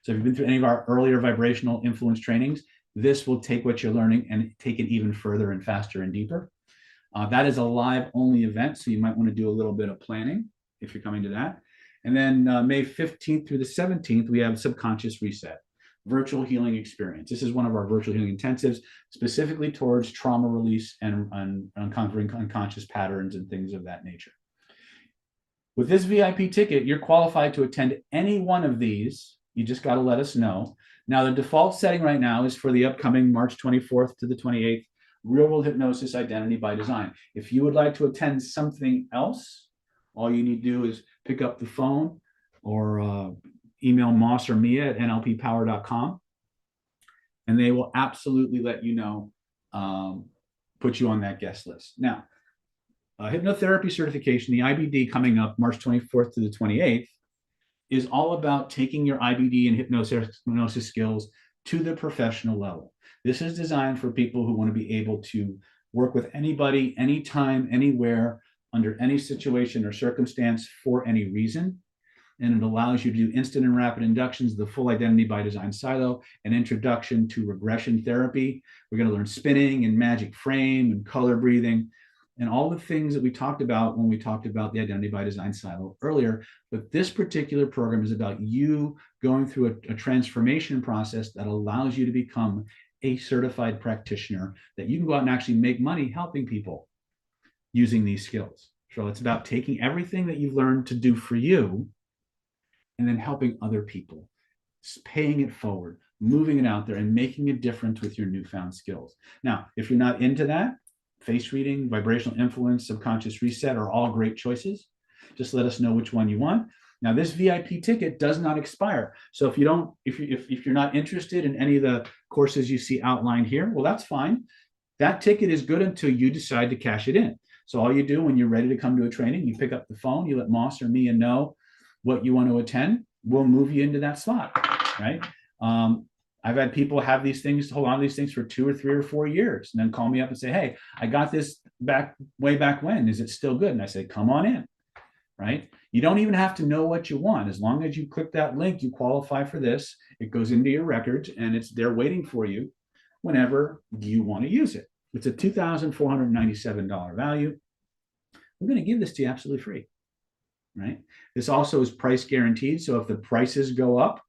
So if you've been through any of our earlier vibrational influence trainings, this will take what you're learning and take it even further and faster and deeper. That is a live only event. So you might want to do a little bit of planning if you're coming to that. And then May 15th through the 17th, we have Subconscious Reset, Virtual Healing Experience. This is one of our virtual healing intensives specifically towards trauma release and uncovering unconscious patterns and things of that nature. With this VIP ticket, you're qualified to attend any one of these. You just got to let us know. Now, the default setting right now is for the upcoming March 24th to the 28th, Real World Hypnosis Identity by Design. If you would like to attend something else, all you need to do is pick up the phone or email Moss or Mia at nlppower.com, and they will absolutely let you know, put you on that guest list. Now, hypnotherapy certification, the IBD coming up March 24th to the 28th, is all about taking your IBD and hypnosis skills to the professional level. This is designed for people who want to be able to work with anybody, anytime, anywhere, under any situation or circumstance for any reason. And it allows you to do instant and rapid inductions, the full Identity by Design silo, an introduction to regression therapy. We're going to learn spinning and magic frame and color breathing and all the things that we talked about when we talked about the Identity by Design silo earlier. But this particular program is about you going through a transformation process that allows you to become a certified practitioner that you can go out and actually make money helping people using these skills. So it's about taking everything that you've learned to do for you and then helping other people, paying it forward, moving it out there, and making a difference with your newfound skills. Now, if you're not into that, face reading, vibrational influence, subconscious reset are all great choices. Just let us know which one you want. Now, this VIP ticket does not expire. So if you're not interested in any of the courses you see outlined here, well, that's fine. That ticket is good until you decide to cash it in. So all you do when you're ready to come to a training, you pick up the phone, you let Moss or me know what you want to attend. We'll move you into that slot, right? I've had people have these things, hold on to these things for 2 or 3 or 4 years, and then call me up and say, hey, I got this way back when. Is it still good? And I say, come on in, right? You don't even have to know what you want. As long as you click that link, you qualify for this. It goes into your records, and it's there waiting for you whenever you want to use it. It's a $2,497 value. We're going to give this to you absolutely free, right? This also is price guaranteed. So if the prices go up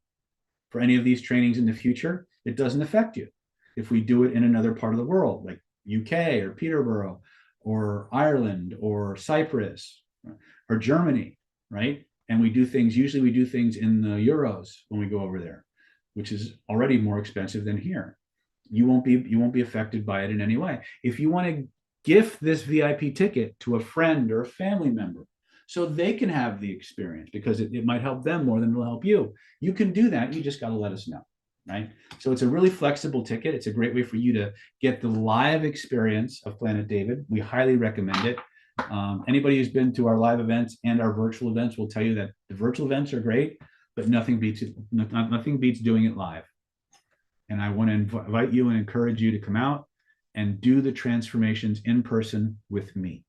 for any of these trainings in the future, it doesn't affect you. If we do it in another part of the world, like UK or Peterborough or Ireland or Cyprus or Germany, right? And usually we do things in the euros when we go over there, which is already more expensive than here. You won't be affected by it in any way. If you want to gift this VIP ticket to a friend or a family member so they can have the experience because it might help them more than it'll help you, you can do that. You just got to let us know, right? So it's a really flexible ticket. It's a great way for you to get the live experience of Planet David. We highly recommend it. Anybody who's been to our live events and our virtual events will tell you that the virtual events are great, but nothing beats doing it live. And I want to invite you and encourage you to come out and do the transformations in person with me.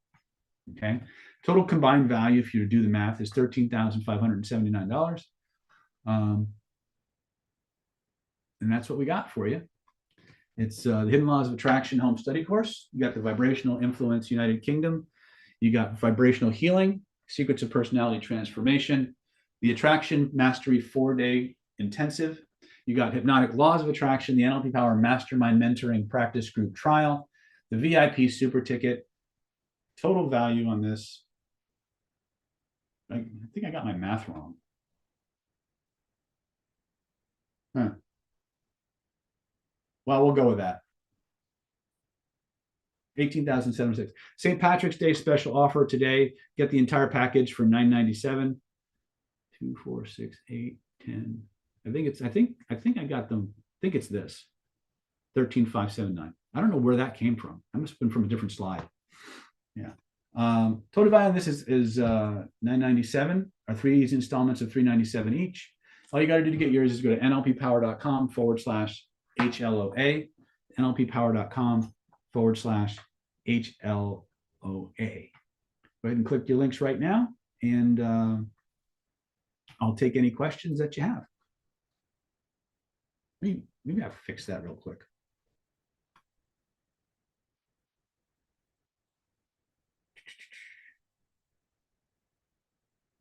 Okay. Total combined value, if you do the math, is $13,579. And that's what we got for you. It's the Hidden Laws of Attraction Home Study Course. You got the Vibrational Influence United Kingdom. You got Vibrational Healing, Secrets of Personality Transformation, the Attraction Mastery 4-day intensive. You got Hypnotic Laws of Attraction, the NLP Power Mastermind Mentoring Practice Group Trial, the VIP Super Ticket. Total value on this, I think I got my math wrong. Huh. Well, we'll go with that. 18,706. St. Patrick's Day special offer today. Get the entire package for $997. 2, 4, 6, 8, 10. I think I got them. I think it's this 13,579. I don't know where that came from. That must have been from a different slide. Yeah. Total value on this is $997, or 3 installments of $397 each. All you got to do to get yours is go to nlppower.com/HLOA, nlppower.com/HLOA. Go ahead and click your links right now, and I'll take any questions that you have. Maybe I'll fix that real quick.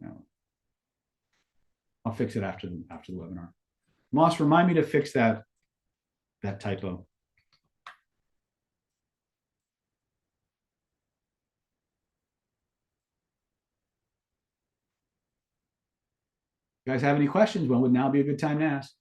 No. I'll fix it after the webinar. Moss, remind me to fix that typo. You guys have any questions? When would now be a good time to ask?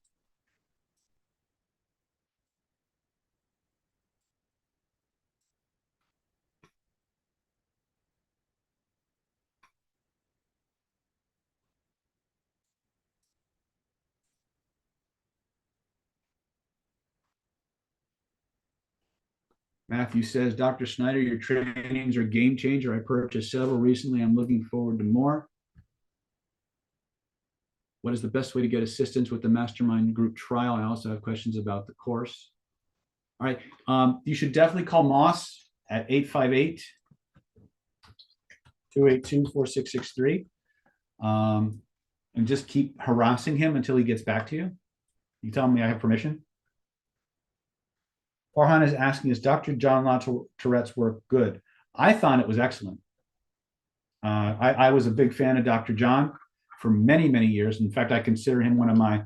Matthew says, Dr. Snyder, your trainings are game changer. I purchased several recently. I'm looking forward to more. What is the best way to get assistance with the mastermind group trial? I also have questions about the course. All right. You should definitely call Moss at 858-282-4663. And just keep harassing him until he gets back to you. You tell me I have permission. Farhan is asking, is Dr. John La Tourette's work good? I thought it was excellent. I was a big fan of Dr. John for many, many years. In fact, I consider him one of my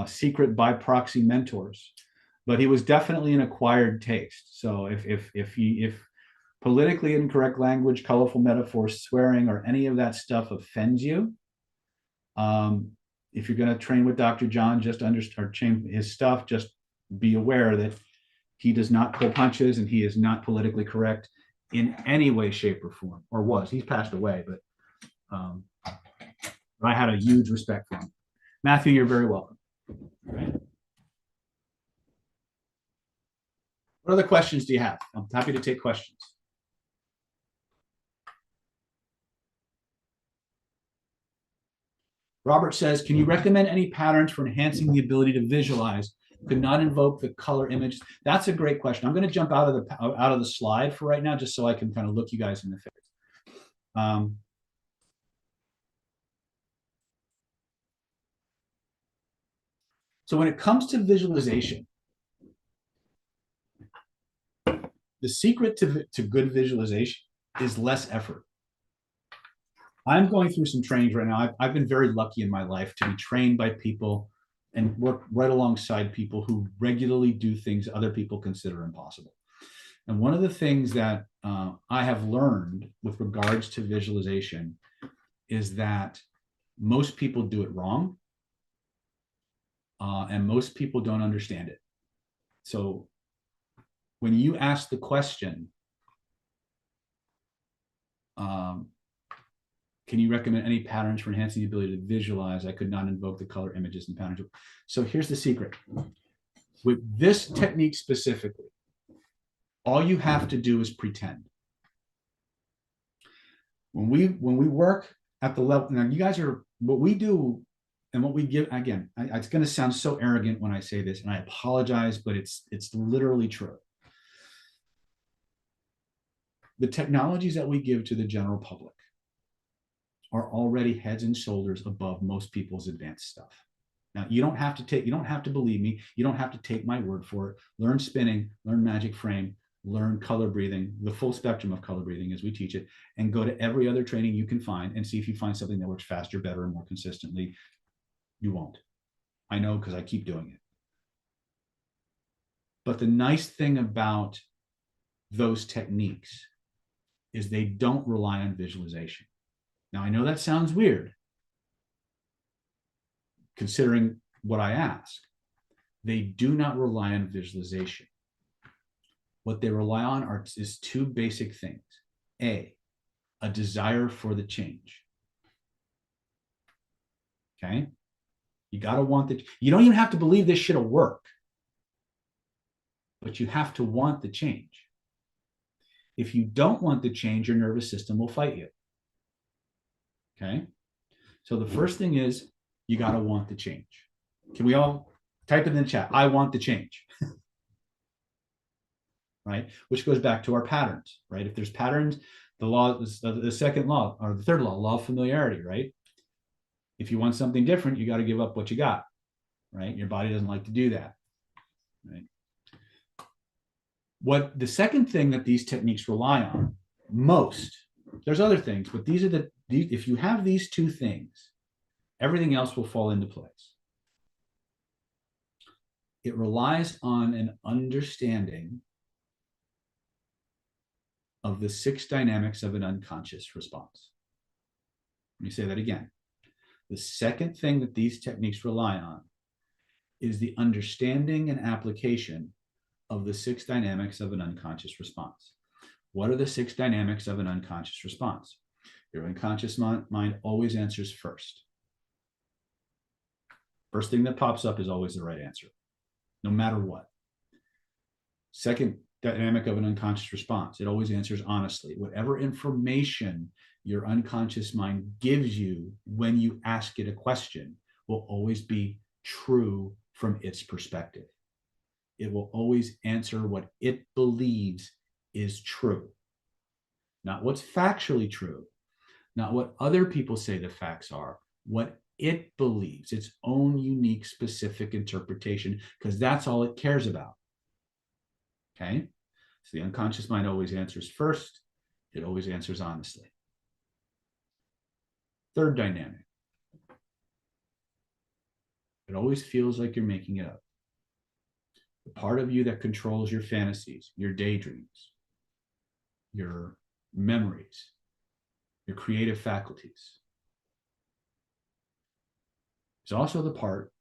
secret by proxy mentors. but he was definitely an acquired taste. So if politically incorrect language, colorful metaphors, swearing, or any of that stuff offends you, if you're going to train with Dr. John, just understand or train his stuff, just be aware that he does not pull punches and he is not politically correct in any way, shape, or form, or was. He's passed away, but I had a huge respect for him. Matthew, you're very welcome. Right. What other questions do you have? I'm happy to take questions. Robert says, can you recommend any patterns for enhancing the ability to visualize? Could not invoke the color image. That's a great question. I'm going to jump out of the slide for right now, just so I can kind of look you guys in the face. So when it comes to visualization, the secret to good visualization is less effort. I'm going through some trainings right now. I've been very lucky in my life to be trained by people and work right alongside people who regularly do things other people consider impossible. And one of the things that I have learned with regards to visualization is that most people do it wrong, and most people don't understand it. So when you ask the question, can you recommend any patterns for enhancing the ability to visualize? I could not invoke the color images and patterns. So here's the secret. With this technique specifically, all you have to do is pretend. When we work at the level, now you guys are, what we do and what we give, again, it's going to sound so arrogant when I say this, and I apologize, but it's literally true. The technologies that we give to the general public are already heads and shoulders above most people's advanced stuff. Now, you don't have to believe me. You don't have to take my word for it. Learn spinning, learn magic frame, learn color breathing, the full spectrum of color breathing as we teach it, and go to every other training you can find and see if you find something that works faster, better, and more consistently. You won't. I know, because I keep doing it. But the nice thing about those techniques is they don't rely on visualization. Now, I know that sounds weird, considering what I ask. They do not rely on visualization. What they rely on is two basic things. A desire for the change. Okay? You got to want the, you don't even have to believe this shit'll work, but you have to want the change. If you don't want the change, your nervous system will fight you. Okay? So the first thing is you got to want the change. Can we all type it in the chat? I want the change. Right? Which goes back to our patterns, right? If there's patterns, the second law, or the third law of familiarity, right? If you want something different, you got to give up what you got, right? Your body doesn't like to do that, right? What the second thing that these techniques rely on most, there's other things, but these are if you have these two things, everything else will fall into place. It relies on an understanding of the 6 dynamics of an unconscious response. Let me say that again. The second thing that these techniques rely on is the understanding and application of the 6 dynamics of an unconscious response. What are the 6 dynamics of an unconscious response? Your unconscious mind always answers first. First thing that pops up is always the right answer, no matter what. Second dynamic of an unconscious response, it always answers honestly. Whatever information your unconscious mind gives you when you ask it a question will always be true from its perspective. It will always answer what it believes is true, not what's factually true, not what other people say the facts are, what it believes, its own unique, specific interpretation, because that's all it cares about. Okay? So the unconscious mind always answers first. It always answers honestly. Third dynamic. It always feels like you're making it up. the part of you that controls your fantasies, your daydreams, your memories, your creative faculties, is also the part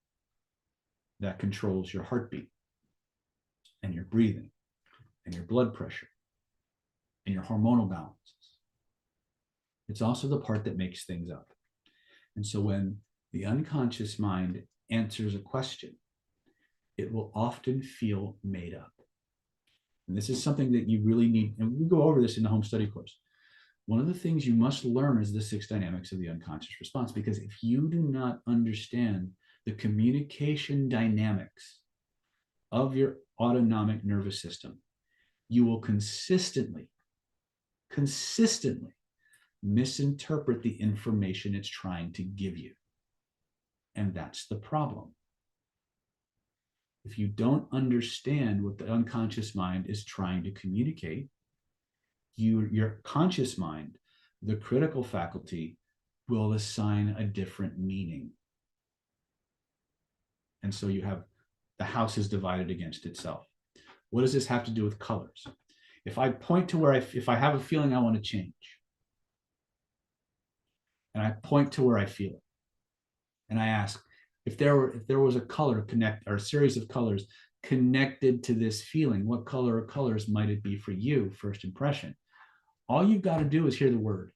that controls your heartbeat and your breathing and your blood pressure and your hormonal balances. It's also the part that makes things up. And so when the unconscious mind answers a question, it will often feel made up. And this is something that you really need, and we go over this in the home study course. One of the things you must learn is the 6 dynamics of the unconscious response, because if you do not understand the communication dynamics of your autonomic nervous system, you will consistently misinterpret the information it's trying to give you. And that's the problem. If you don't understand what the unconscious mind is trying to communicate, your conscious mind, the critical faculty, will assign a different meaning. And so you have the house is divided against itself. What does this have to do with colors? If I point to where if I have a feeling I want to change, and I point to where I feel it, and I ask if there was a color to connect, or a series of colors connected to this feeling, what color or colors might it be for you, first impression? All you've got to do is hear the word.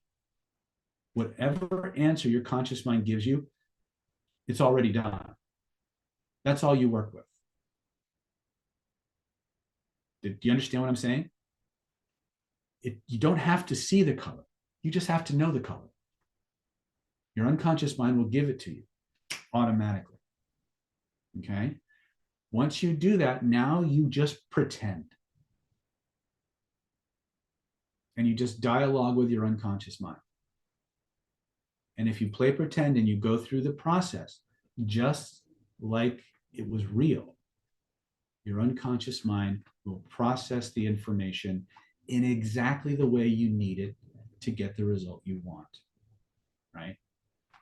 Whatever answer your conscious mind gives you, it's already done. That's all you work with. Do you understand what I'm saying? You don't have to see the color. You just have to know the color. Your unconscious mind will give it to you automatically. Okay? Once you do that, now you just pretend. And you just dialogue with your unconscious mind. And if you play pretend and you go through the process just like it was real, your unconscious mind will process the information in exactly the way you need it to get the result you want, right?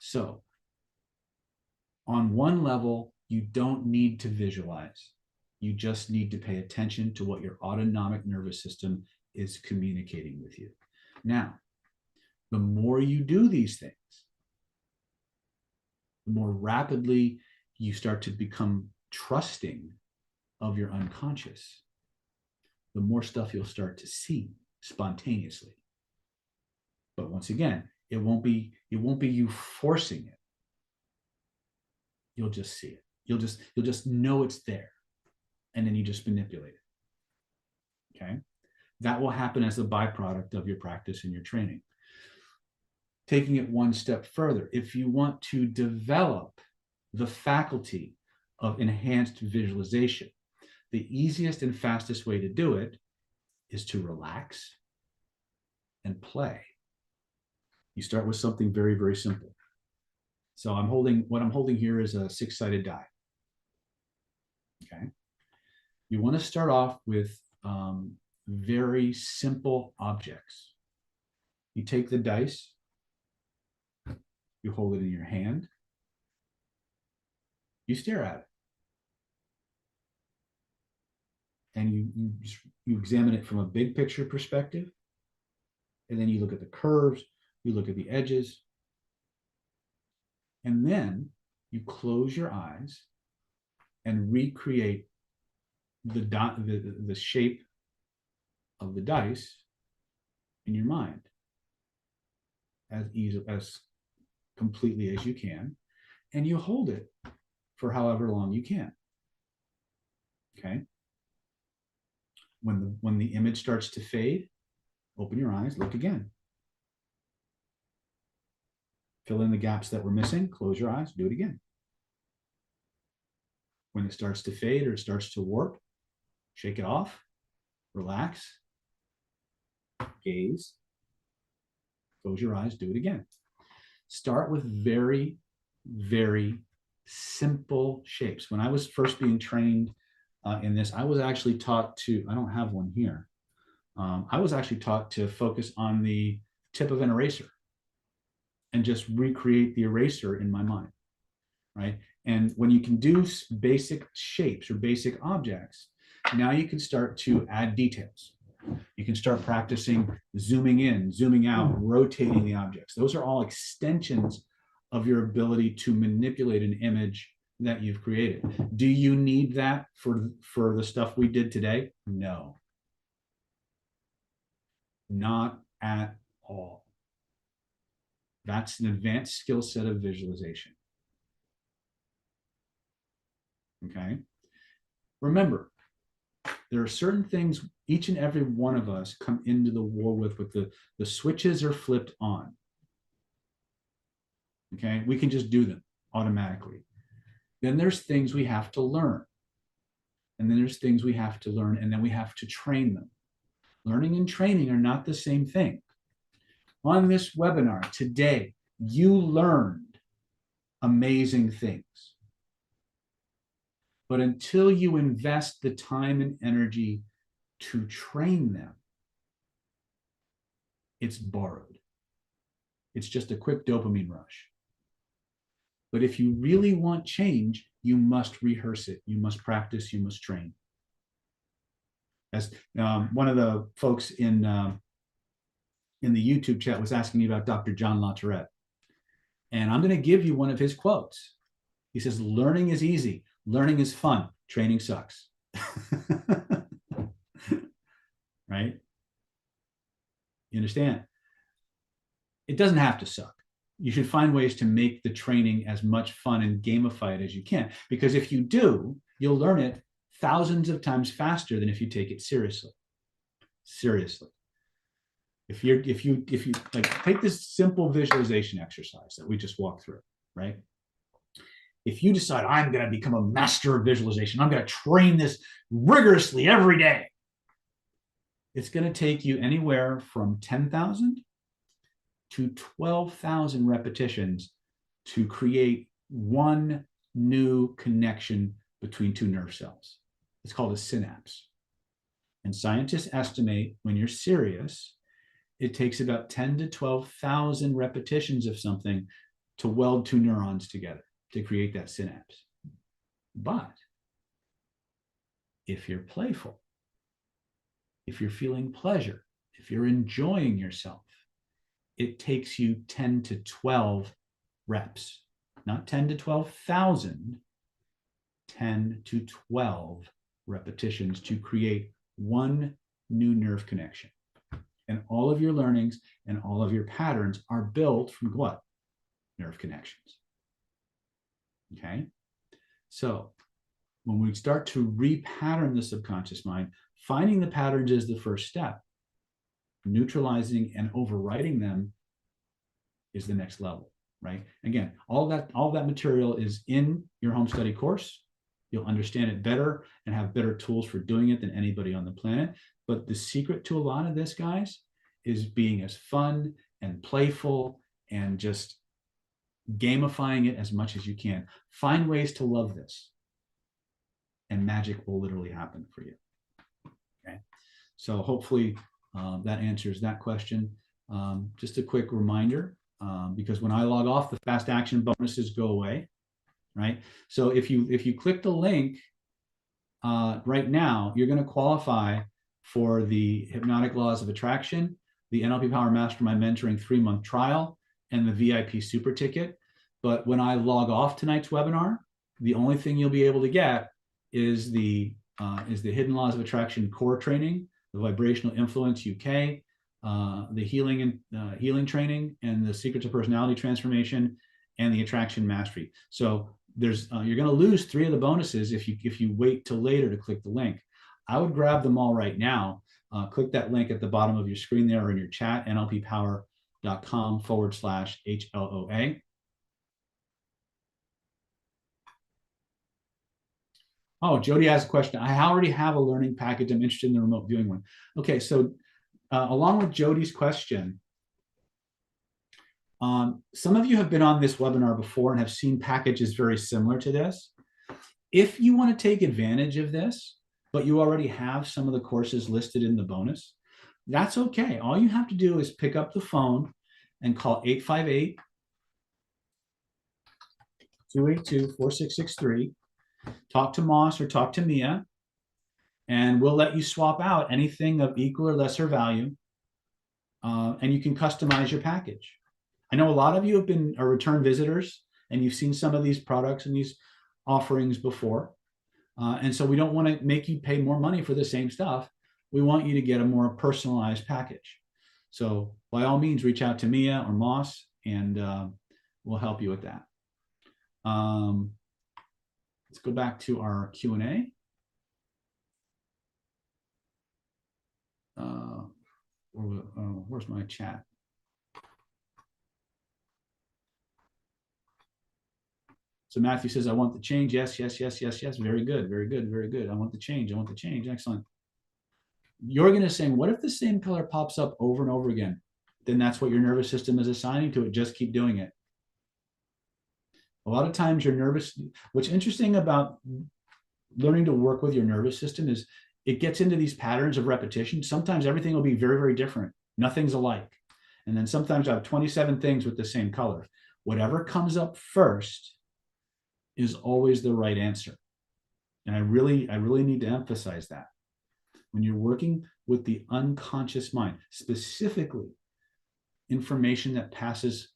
So on one level, you don't need to visualize. You just need to pay attention to what your autonomic nervous system is communicating with you. Now, the more you do these things, the more rapidly you start to become trusting of your unconscious, the more stuff you'll start to see spontaneously. But once again, it won't be you forcing it. You'll just see it. You'll just know it's there. And then you just manipulate it. Okay? That will happen as a byproduct of your practice and your training. Taking it one step further, if you want to develop the faculty of enhanced visualization, the easiest and fastest way to do it is to relax and play. You start with something very, very simple. So what I'm holding here is a 6-sided die. Okay. You want to start off with very simple objects. You take the dice, you hold it in your hand, you stare at it, and you examine it from a big picture perspective, and then you look at the curves, you look at the edges, and then you close your eyes and recreate the shape of the dice in your mind as completely as you can, and you hold it for however long you can. Okay. When the image starts to fade, open your eyes, look again. Fill in the gaps that were missing, close your eyes, do it again. When it starts to fade or it starts to warp, shake it off, relax, gaze, close your eyes, do it again. Start with very, very simple shapes. When I was first being trained in this, I was actually taught to, I don't have one here. I was actually taught to focus on the tip of an eraser and just recreate the eraser in my mind, right? And when you can do basic shapes or basic objects, Now you can start to add details. You can start practicing zooming in, zooming out, rotating the objects. Those are all extensions of your ability to manipulate an image that you've created. Do you need that for the stuff we did today? No, not at all. That's an advanced skill set of visualization. Okay. Remember, there are certain things each and every one of us come into the war with the switches are flipped on. Okay. We can just do them automatically. Then there's things we have to learn. And then there's things we have to learn, and then we have to train them. Learning and training are not the same thing. On this webinar today, you learned amazing things. But until you invest the time and energy to train them, it's borrowed. It's just a quick dopamine rush. But if you really want change, you must rehearse it. You must practice. You must train. As one of the folks in the YouTube chat was asking me about Dr. John LaTourette. And I'm going to give you one of his quotes. He says, learning is easy. Learning is fun. Training sucks. Right? You understand? It doesn't have to suck. You should find ways to make the training as much fun and gamify it as you can. Because if you do, you'll learn it thousands of times faster than if you take it seriously. Seriously. If you like, take this simple visualization exercise that we just walked through, right? If you decide I'm going to become a master of visualization, I'm going to train this rigorously every day, it's going to take you anywhere from 10,000 to 12,000 repetitions to create one new connection between two nerve cells. It's called a synapse. And scientists estimate when you're serious, it takes about 10 to 12,000 repetitions of something to weld two neurons together to create that synapse. But if you're playful, if you're feeling pleasure, if you're enjoying yourself, it takes you 10 to 12 reps, not 10 to 12,000, 10 to 12 repetitions to create one new nerve connection. And all of your learnings and all of your patterns are built from what? Nerve connections. Okay? So when we start to repattern the subconscious mind, finding the patterns is the first step. Neutralizing and overriding them is the next level, right? Again, all that material is in your home study course. You'll understand it better and have better tools for doing it than anybody on the planet. But the secret to a lot of this, guys, is being as fun and playful and just gamifying it as much as you can. Find ways to love this, and magic will literally happen for you. Okay, so hopefully that answers that question. Just a quick reminder, because when I log off, the fast action bonuses go away, right? So if you click the link right now, you're going to qualify for the Hypnotic Laws of Attraction, the NLP Power Mastermind Mentoring 3-month trial, and the VIP Super Ticket. But when I log off tonight's webinar, the only thing you'll be able to get is the Hidden Laws of Attraction core training, the Vibrational Influence UK, the healing training, and the Secrets of Personality Transformation, and the Attraction Mastery. So there's you're going to lose 3 of the bonuses if you wait till later to click the link. I would grab them all right now. Click that link at the bottom of your screen there or in your chat, nlppower.com/HLOA. Oh, Jody has a question. I already have a learning package. I'm interested in the remote viewing one. Okay, so along with Jody's question, some of you have been on this webinar before and have seen packages very similar to this. If you want to take advantage of this, but you already have some of the courses listed in the bonus, that's okay. All you have to do is pick up the phone and call 858-282-4663. Talk to Moss or talk to Mia, And we'll let you swap out anything of equal or lesser value, and you can customize your package. I know a lot of you have been return visitors, and you've seen some of these products and these offerings before. And so we don't want to make you pay more money for the same stuff. We want you to get a more personalized package. So by all means, reach out to Mia or Moss, and we'll help you with that. Let's go back to our Q&A. Where's my chat? So Matthew says, I want the change. Yes, yes, yes, yes, yes. Very good, very good, very good. I want the change. I want the change. Excellent. Jorgen is saying, what if the same color pops up over and over again? Then that's what your nervous system is assigning to it. Just keep doing it. A lot of times your nervous, what's interesting about learning to work with your nervous system is it gets into these patterns of repetition. Sometimes everything will be very, very different. Nothing's alike. And then sometimes I have 27 things with the same color. Whatever comes up first is always the right answer. And I really need to emphasize that. When you're working with the unconscious mind, specifically information that passes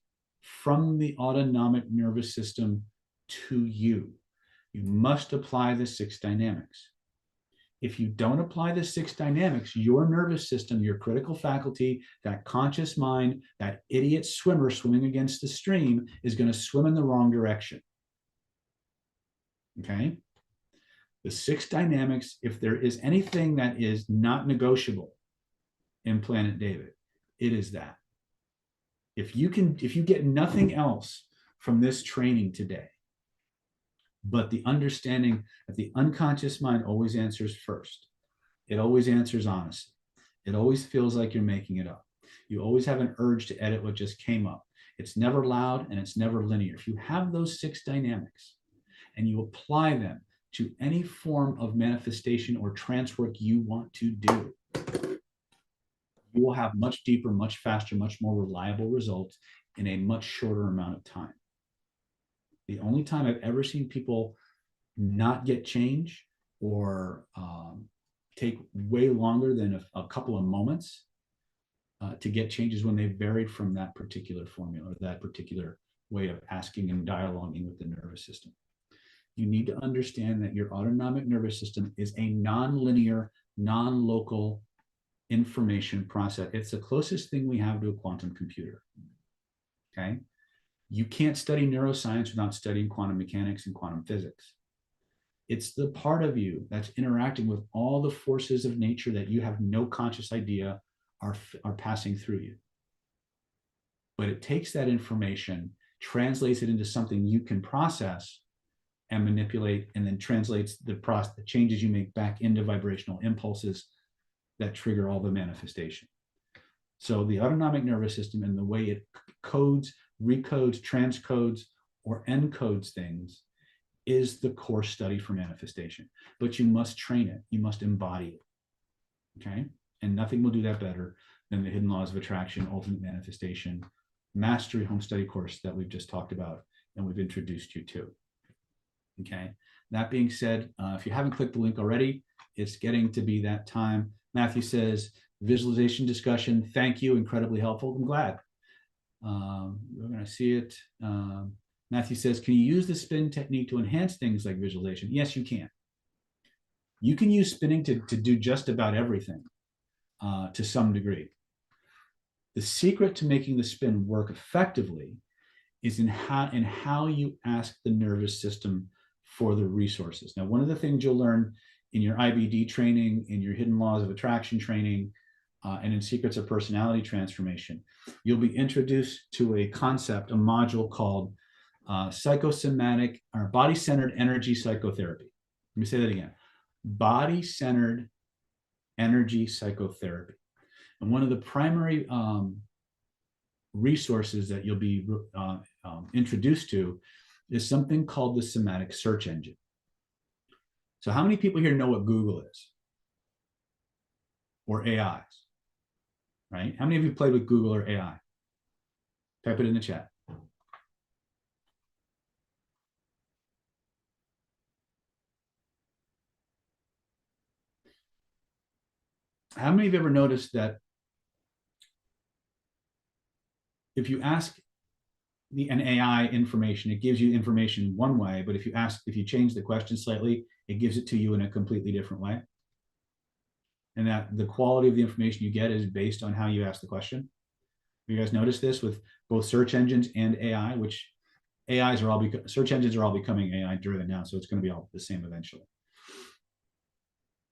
from the autonomic nervous system to you, you must apply the 6 dynamics. If you don't apply the 6 dynamics, your nervous system, your critical faculty, that conscious mind, that idiot swimmer swimming against the stream is going to swim in the wrong direction. Okay? The 6 dynamics, if there is anything that is not negotiable in Planet David, it is that. If you get nothing else from this training today, but the understanding that the unconscious mind always answers first. It always answers honestly. It always feels like you're making it up. You always have an urge to edit what just came up. It's never loud and it's never linear. If you have those 6 dynamics and you apply them to any form of manifestation or trance work you want to do, you will have much deeper, much faster, much more reliable results in a much shorter amount of time. The only time I've ever seen people not get change or take way longer than a couple of moments to get change is when they varied from that particular formula, or that particular way of asking and dialoguing with the nervous system. You need to understand that your autonomic nervous system is a non-linear, non-local information process. It's the closest thing we have to a quantum computer. Okay? You can't study neuroscience without studying quantum mechanics and quantum physics. It's the part of you that's interacting with all the forces of nature that you have no conscious idea are passing through you. But it takes that information, translates it into something you can process and manipulate, and then translates the changes you make back into vibrational impulses that trigger all the manifestation. So the autonomic nervous system and the way it codes, recodes, transcodes, or encodes things is the core study for manifestation. But you must train it. You must embody it. Okay? And nothing will do that better than the Hidden Laws of Attraction, Ultimate Manifestation, Mastery Home Study course that we've just talked about and we've introduced you to. Okay? That being said, if you haven't clicked the link already, it's getting to be that time. Matthew says, visualization discussion, thank you, incredibly helpful. I'm glad. We're going to see it. Matthew says, can you use the spin technique to enhance things like visualization? Yes, you can. You can use spinning to do just about everything to some degree. The secret to making the spin work effectively is in how you ask the nervous system for the resources. Now, one of the things you'll learn in your IBD training, in your Hidden Laws of Attraction training, and in Secrets of Personality Transformation, you'll be introduced to a concept, a module called psychosomatic or body-centered energy psychotherapy. Let me say that again. Body-centered energy psychotherapy. And one of the primary resources that you'll be introduced to is something called the somatic search engine. So how many people here know what Google is? Or AIs? Right? How many of you played with Google or AI? Type it in the chat. how many of you ever noticed that if you ask an AI information, it gives you information one way, but if you change the question slightly, it gives it to you in a completely different way? And that the quality of the information you get is based on how you ask the question. You guys notice this with both search engines and AI, which search engines are all becoming AI driven now, so it's going to be all the same eventually.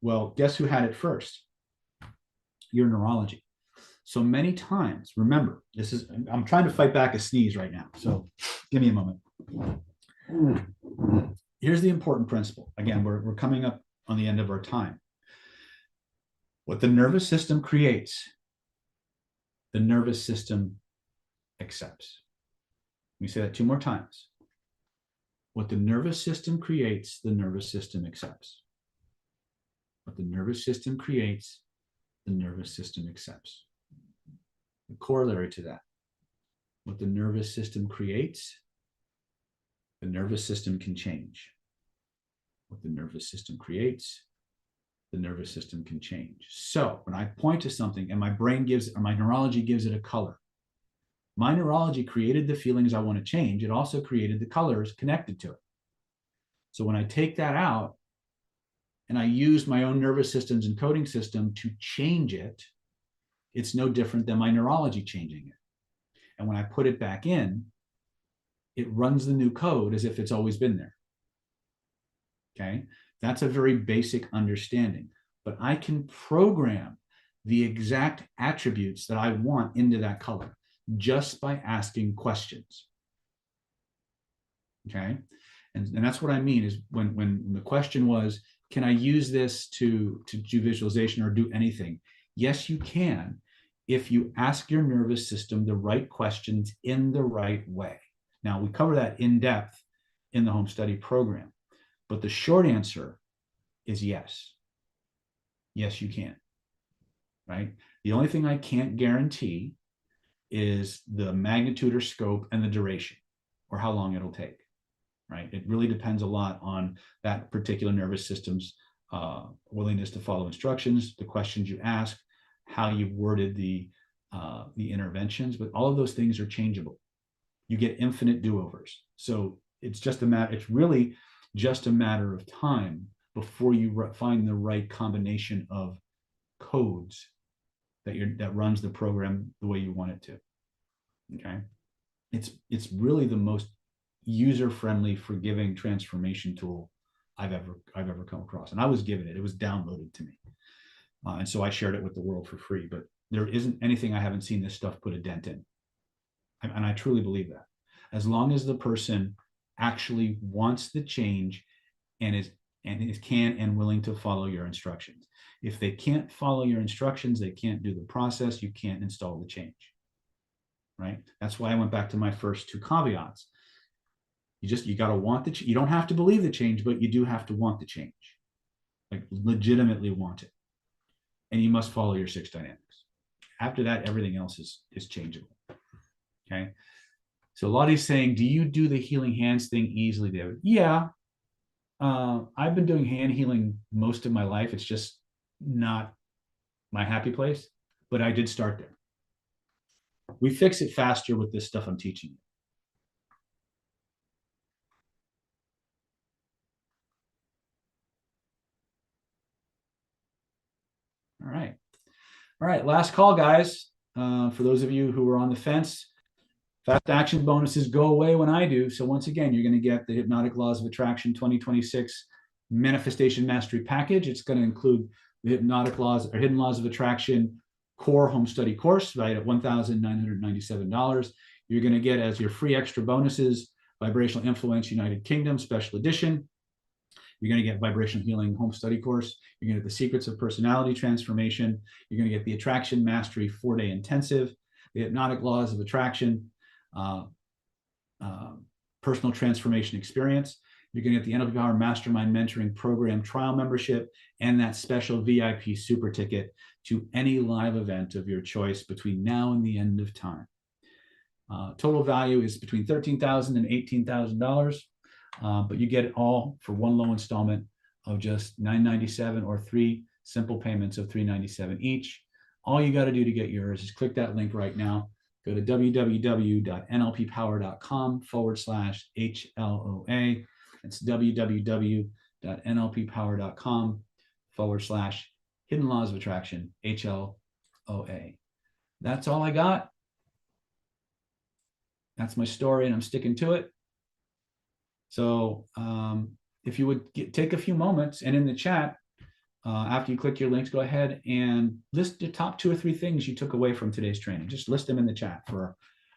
Well, guess who had it first? Your neurology. So many times, remember, I'm trying to fight back a sneeze right now, so give me a moment. Here's the important principle. Again, we're coming up on the end of our time. What the nervous system creates, the nervous system accepts. Let me say that 2 more times. What the nervous system creates, the nervous system accepts. What the nervous system creates, the nervous system accepts. The corollary to that, what the nervous system creates, the nervous system can change. What the nervous system creates, the nervous system can change. So when I point to something and my neurology gives it a color, my neurology created the feelings I want to change. It also created the colors connected to it. So when I take that out and I use my own nervous system's encoding system to change it, it's no different than my neurology changing it. And when I put it back in, it runs the new code as if it's always been there. Okay, that's a very basic understanding. But I can program the exact attributes that I want into that color just by asking questions. Okay, and that's what I mean is when the question was, can I use this to do visualization or do anything? Yes, you can, if you ask your nervous system the right questions in the right way. Now, we cover that in depth in the home study program, but the short answer is yes. Yes, you can, right? The only thing I can't guarantee is the magnitude or scope and the duration or how long it'll take, right? It really depends a lot on that particular nervous system's willingness to follow instructions, the questions you ask, how you've worded the interventions, but all of those things are changeable. You get infinite do-overs. So it's really just a matter of time before you find the right combination of codes that runs the program the way you want it to. Okay, it's really the most user-friendly, forgiving transformation tool I've ever come across, and I was given it. It was downloaded to me, and so I shared it with the world for free. But there isn't anything I haven't seen this stuff put a dent in, and I truly believe that. As long as the person actually wants the change and is can and willing to follow your instructions. If they can't follow your instructions, they can't do the process, you can't install the change, right? That's why I went back to my first 2 caveats. You got to want you don't have to believe the change, but you do have to want the change, like legitimately want it. And you must follow your 6 dynamics. After that, everything else is changeable. Okay. So Lottie's saying, do you do the healing hands thing easily, David? Yeah. I've been doing hand healing most of my life. It's just not my happy place, but I did start there. We fix it faster with this stuff I'm teaching you. All right. All right. Last call, guys. For those of you who are on the fence, fast action bonuses go away when I do. So once again, you're going to get the Hypnotic Laws of Attraction 2026 Manifestation Mastery Package. It's going to include the Hypnotic Laws or Hidden Laws of Attraction core home study course, right, at $1,997. You're going to get as your free extra bonuses, Vibrational Influence United Kingdom Special Edition. You're going to get Vibrational Healing Home Study Course. You're going to get the Secrets of Personality Transformation. You're going to get the Attraction Mastery 4-day intensive, the Hypnotic Laws of Attraction, Personal Transformation Experience. You're going to get the NLP Power Mastermind Mentoring Program trial membership and that special VIP super ticket to any live event of your choice between now and the end of time. Total value is between $13,000 and $18,000, but you get it all for one low installment of just $997 or 3 simple payments of $397 each. All you got to do to get yours is click that link right now. Go to www.nlppower.com/HLOA. It's www.nlppower.com/hidden laws of attraction, HLOA. That's all I got. That's my story, and I'm sticking to it. So if you would take a few moments, and in the chat, after you click your links, go ahead and list the top 2 or 3 things you took away from today's training. Just list them in the chat for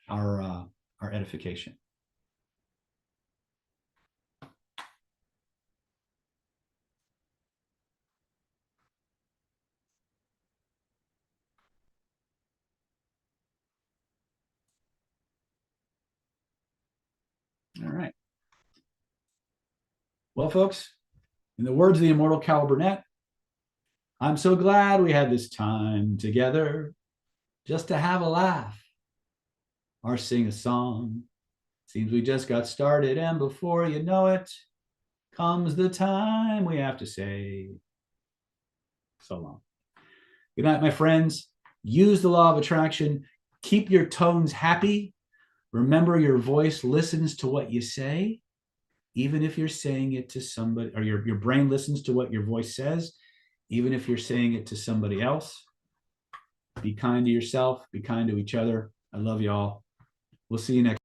our edification. All right. Well, folks, in the words of the immortal Cal Burnett, I'm so glad we had this time together just to have a laugh or sing a song. Seems we just got started, and before you know it, comes the time we have to say so long. Good night, my friends. Use the law of attraction. Keep your tones happy. Remember, your voice listens to what you say, even if you're saying it to somebody, or your brain listens to what your voice says, even if you're saying it to somebody else. Be kind to yourself. Be kind to each other. I love you all. We'll see you next